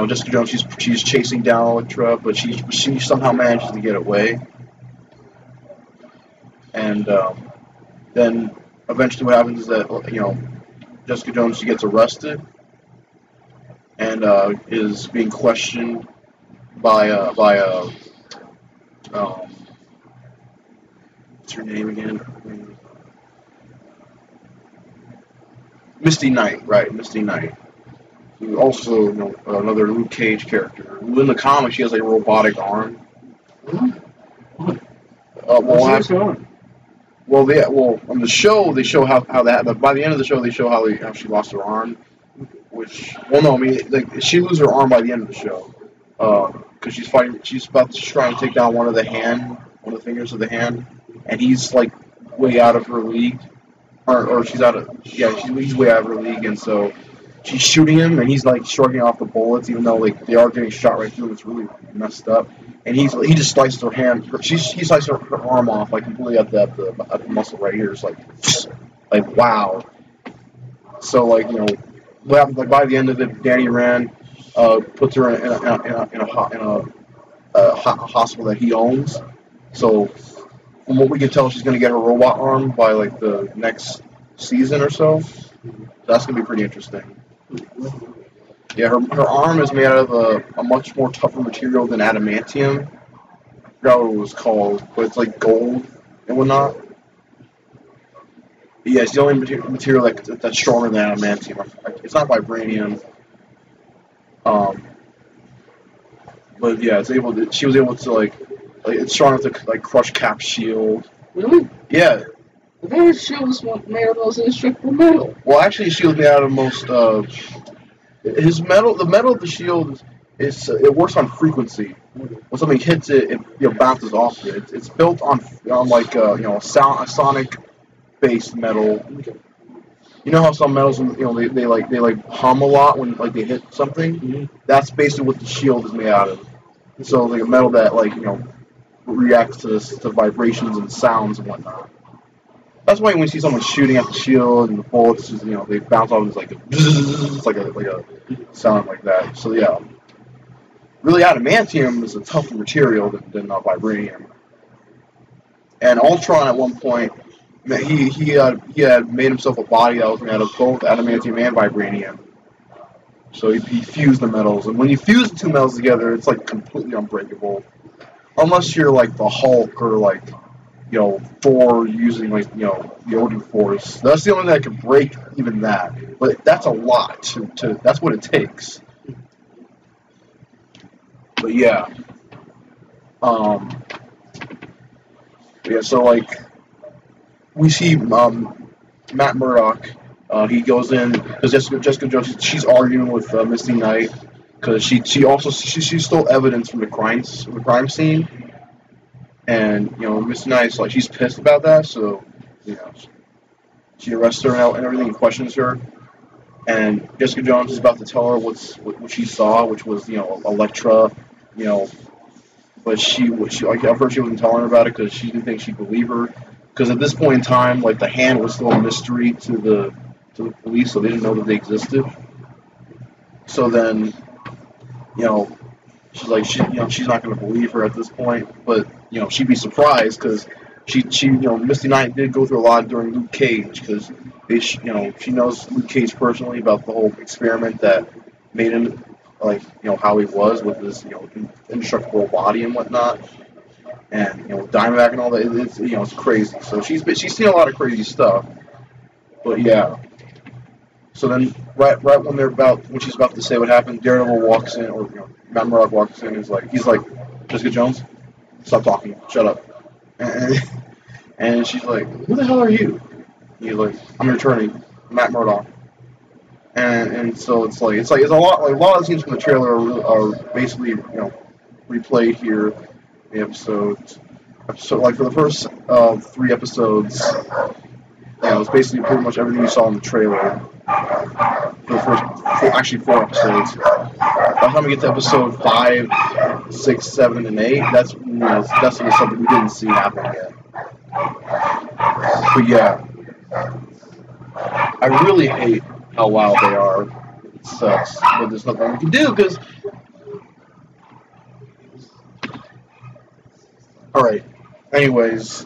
Jessica Jones she's chasing down Elektra, but she somehow manages to get away, and then eventually what happens is that Jessica Jones, she gets arrested and is being questioned by what's her name again? Misty Knight, right? Misty Knight. Who also another Luke Cage character. Who in the comics she has a robotic arm. Well, on the show they show how that. But by the end of the show, they show how she lost her arm. She loses her arm by the end of the show, because she's fighting. She's about to try and take down one of the fingers of the Hand, and he's way out of her league, or she's he's way out of her league, and so she's shooting him, and he's shrugging off the bullets, even though they are getting shot right through him. It's really messed up. And he just slices her hand. He slices her arm off completely at the muscle right here. It's wow. So what happens, by the end of it, Danny Rand puts her in a hospital that he owns. So from what we can tell, she's gonna get her robot arm by the next season or so. That's gonna be pretty interesting. Yeah, her arm is made out of a much more tougher material than adamantium. I forgot what it was called, but it's gold and whatnot. But yeah, it's the only material that's stronger than adamantium. It's not vibranium. But yeah, she was able to it's strong enough to crush Cap's shield. Really? Yeah. The very shield was made out of most indestructible metal. Well, actually, his shield is made out of most. His metal, the metal of the shield it works on frequency. When something hits it, it bounces off it. It's built on a sonic-based metal. You know how some metals, they hum a lot when they hit something. Mm-hmm. That's basically what the shield is made out of. So a metal that reacts to vibrations and sounds and whatnot. That's why when you see someone shooting at the shield and the bullets, just, they bounce off. It's like a sound like that. So yeah, really, adamantium is a tougher material than vibranium. And Ultron at one point, he had made himself a body that was made out of both adamantium and vibranium. So he fused the metals, and when you fuse the two metals together, it's like completely unbreakable, unless you're like the Hulk or like Thor using like the Odin Force. That's the only thing that can break even that. But that's a lot to that's what it takes. But yeah. Yeah, so like we see Matt Murdock, he goes in because Jessica Jones, she's arguing with Misty Knight because she stole evidence from the crime scene. And Miss Knight's like she's pissed about that, so she arrests her and everything and questions her. And Jessica Jones is about to tell her what she saw, which was Elektra, but she like at first she wasn't telling her about it because she didn't think she'd believe her. Because at this point in time, like the hand was still a mystery to the police, so they didn't know that they existed. So then, she's like she's not going to believe her at this point, but she'd be surprised because she Misty Knight did go through a lot during Luke Cage because she knows Luke Cage personally about the whole experiment that made him like how he was with his indestructible body and whatnot, and Diamondback and all that. It's crazy. So she's seen a lot of crazy stuff, but yeah. So then right when she's about to say what happened, Daredevil walks in, or Matt Murdock walks in, and he's like, Jessica Jones, stop talking, shut up. And she's like, who the hell are you? And he's like, I'm returning, Matt Murdock. And so it's a lot of the scenes from the trailer are basically replayed here in the episodes. So like for the first 3 episodes, it's basically pretty much everything you saw in the trailer. For the first 4 episodes. By the time we get to episode 5, 6, 7, and 8, that's something we didn't see happen yet. But yeah, I really hate how wild they are. It sucks, but there's nothing we can do because. All right. Anyways,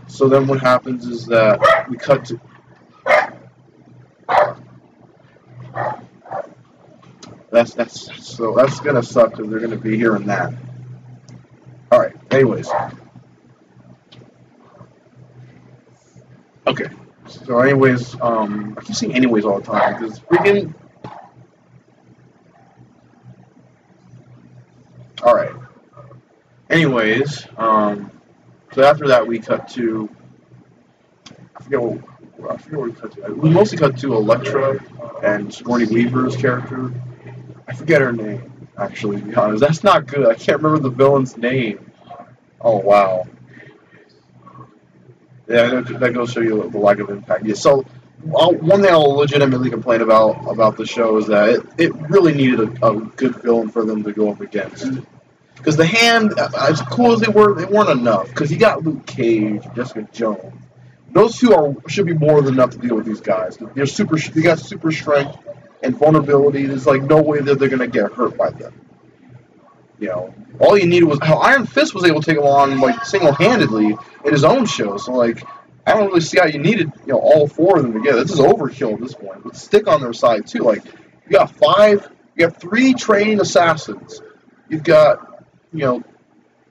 so then what happens is that we cut to. That's gonna suck because they're gonna be hearing that. All right. Anyways. Okay. So anyways, I keep saying anyways all the time because freaking. All right. Anyways, so after that we cut to. I forget what we cut to. We mostly cut to Elektra and Sigourney Weaver's character. I forget her name, actually, to be honest. That's not good. I can't remember the villain's name. Oh, wow. Yeah, that goes to show you the lack of impact. Yeah, so, one thing I'll legitimately complain about the show is that it really needed a good villain for them to go up against. Because the Hand, as cool as they weren't enough. Because you got Luke Cage, Jessica Jones. Those two should be more than enough to deal with these guys. They got super strength and vulnerability. There's like no way that they're gonna get hurt by them. All you needed was how Iron Fist was able to take them on like single-handedly in his own show. So like, I don't really see how you needed all 4 of them together. This is overkill at this point. But stick on their side too. Like you got 3 trained assassins. You've got 2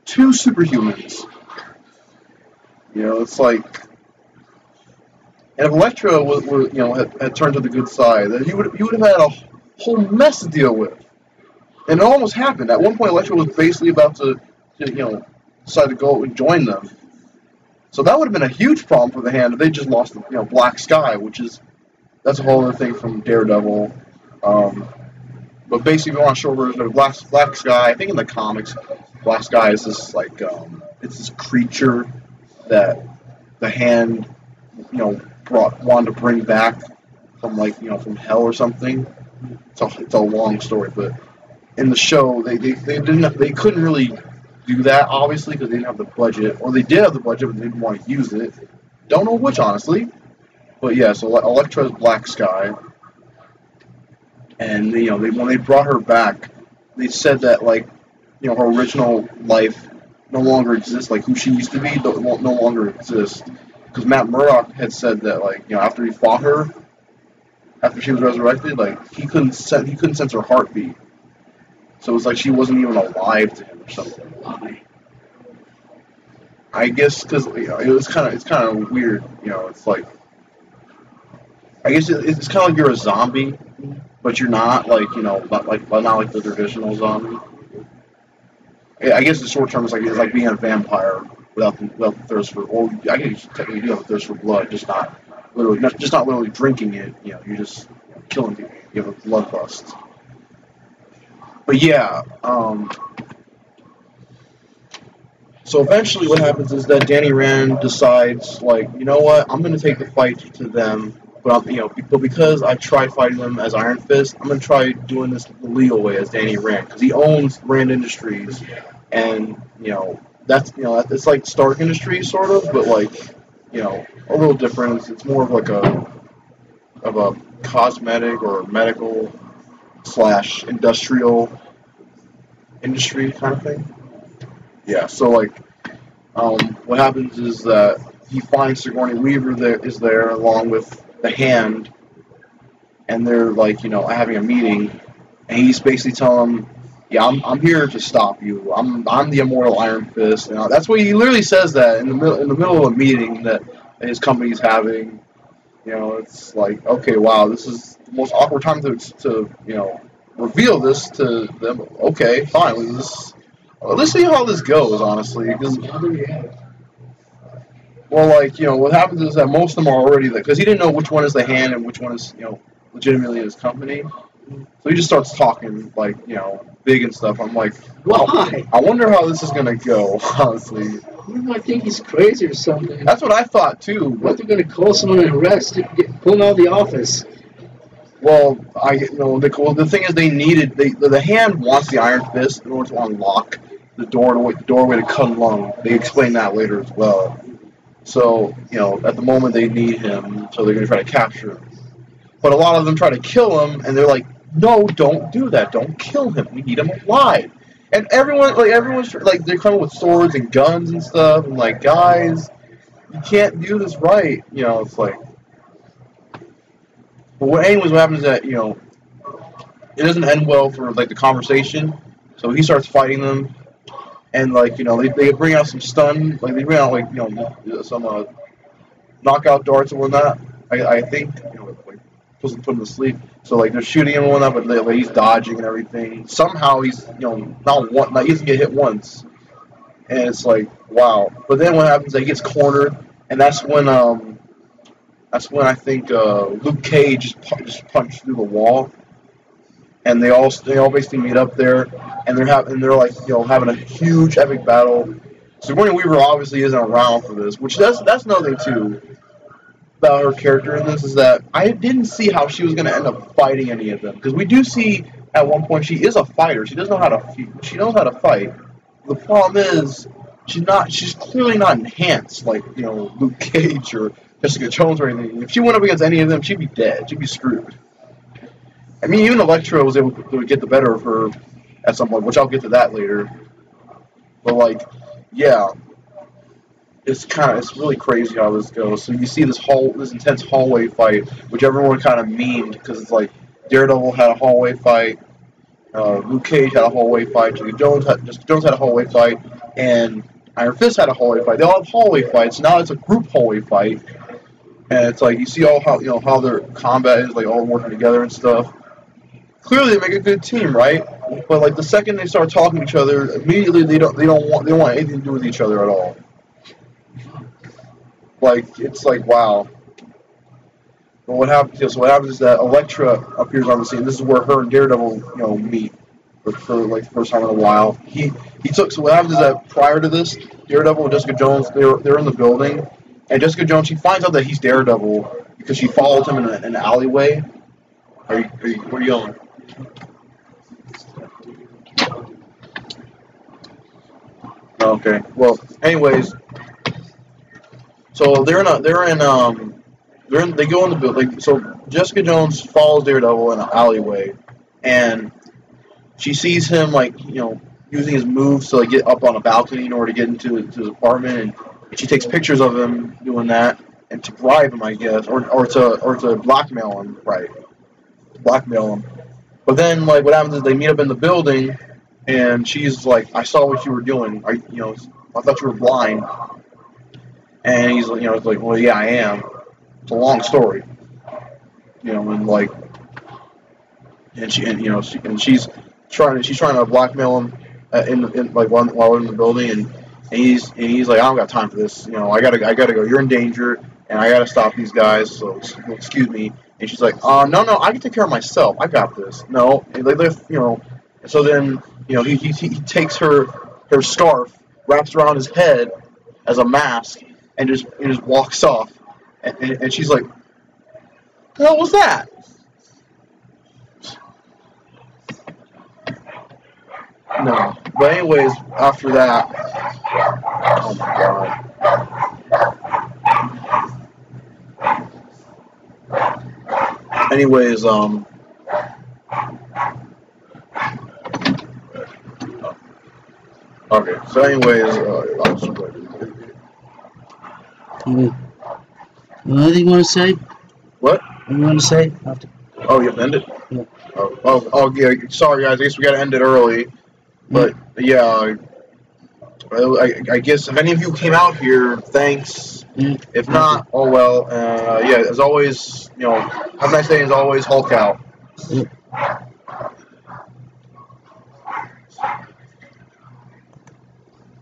superhumans. It's like. And if Elektra had turned to the good side, then you would have had a whole mess to deal with. And it almost happened. At one point, Elektra was basically about to decide to go and join them. So that would have been a huge problem for the Hand if they just lost Black Sky, that's a whole other thing from Daredevil. But basically, if you want a short version of Black Sky, I think in the comics, Black Sky is this like it's this creature that the Hand wanted to bring back from from hell or something. It's a long story, but in the show they couldn't really do that, obviously, because they didn't have the budget, or they did have the budget, but they didn't want to use it. Don't know which, honestly. But yeah, so Elektra's Black Sky, and when they brought her back, they said that her original life no longer exists, like who she used to be no longer exists, because Matt Murdock had said that after he fought her, after she was resurrected, he couldn't sense her heartbeat, so it was like she wasn't even alive to him or something. Why? I guess because it's kind of weird, it's like. I guess it's kind of like you're a zombie, but you're not not like the traditional zombie. I guess the short term is like being a vampire without the thirst for. Or I guess you technically do have a thirst for blood, just not literally drinking it. You're just killing people. You have a bloodlust. But yeah, so eventually what happens is that Danny Rand decides, you know what, I'm going to take the fight to them. But because I tried fighting them as Iron Fist, I'm gonna try doing this the legal way as Danny Rand, because he owns Rand Industries, and that's it's like Stark Industries sort of, but a little different. It's more of a cosmetic or medical / industrial industry kind of thing. Yeah. So what happens is that he finds Sigourney Weaver is there along with the Hand, and they're having a meeting, and he's basically telling them, "Yeah, I'm here to stop you. I'm the immortal Iron Fist." And that's what he literally says that in the middle of a meeting that his company's having. It's like, okay, wow, this is the most awkward time to reveal this to them. Okay, fine, let's see how this goes, honestly, because. Well, what happens is that most of them are already because he didn't know which one is the Hand and which one is, legitimately his company. So he just starts talking, big and stuff. I'm like, why? I wonder how this is going to go, honestly. You might think he's crazy or something. That's what I thought, too. What, they're going to call someone and arrest, pull him out of the office? Well, the thing is the Hand wants the Iron Fist in order to unlock the doorway to Kunlun. They explain that later as well. So, at the moment they need him, so they're going to try to capture him. But a lot of them try to kill him, and they're like, no, don't do that. Don't kill him. We need him alive. And everyone's they're coming with swords and guns and stuff, and guys, you can't do this right. It's like. But anyways, what happens is that, it doesn't end well for, the conversation. So he starts fighting them. And they bring out some stun, they bring out some knockout darts and whatnot. I think supposed to put him to sleep. So they're shooting him and whatnot, but he's dodging and everything. Somehow he's he doesn't get hit once, and it's like, wow. But then what happens is he gets cornered, and that's when I think Luke Cage just punched through the wall. And they all basically meet up there, and they're having a huge epic battle. Sigourney Weaver obviously isn't around for this, which that's another thing too about her character in this, is that I didn't see how she was going to end up fighting any of them, because we do see at one point she is a fighter. She knows how to fight. The problem is she's clearly not enhanced like Luke Cage or Jessica Jones or anything. If she went up against any of them, she'd be dead. She'd be screwed. I mean, even Elektra was able to get the better of her at some point, which I'll get to that later. But yeah, it's really crazy how this goes. So you see this intense hallway fight, which everyone kind of memed, because it's like Daredevil had a hallway fight, Luke Cage had a hallway fight, Jessica Jones had a hallway fight, and Iron Fist had a hallway fight. They all have hallway fights. Now it's a group hallway fight, and it's you see all how their combat is all working together and stuff. Clearly, they make a good team, right? But the second they start talking to each other, immediately they don't want anything to do with each other at all. It's wow. But what happens is that Elektra appears on the scene. This is where her and Daredevil, meet for the first time in a while. So what happens is that prior to this, Daredevil and Jessica Jones, they're in the building, and Jessica Jones, she finds out that he's Daredevil because she followed him in an alleyway. Where are you going? Okay. Well, anyways, so they go in the building. So Jessica Jones follows Daredevil in an alleyway, and she sees him using his moves to get up on a balcony in order to get into his apartment, and she takes pictures of him doing that, and to bribe him, I guess, or to blackmail him, right? Blackmail him. But then what happens is they meet up in the building, and she's like, "I saw what you were doing. I thought you were blind." And he's it's like, "Well, yeah, I am." It's a long story, and she's trying to blackmail him while we're in the building, and he's like, "I don't got time for this. I gotta go. You're in danger, and I gotta stop these guys. So excuse me." And she's like, "No, I can take care of myself. I got this." No, and So then he takes her scarf, wraps around his head as a mask, and just walks off, and she's like, "The hell was that?" No, but anyways, after that, oh my god. Anyways, okay. So anyways, Anything you want to say? what? What you want to say? Oh, you have to end it? Yeah. Oh, yeah. Sorry, guys. I guess we got to end it early. But yeah, I guess if any of you came out here, thanks. If not, oh well. Yeah. As always, have a nice day. As always, Hulk out.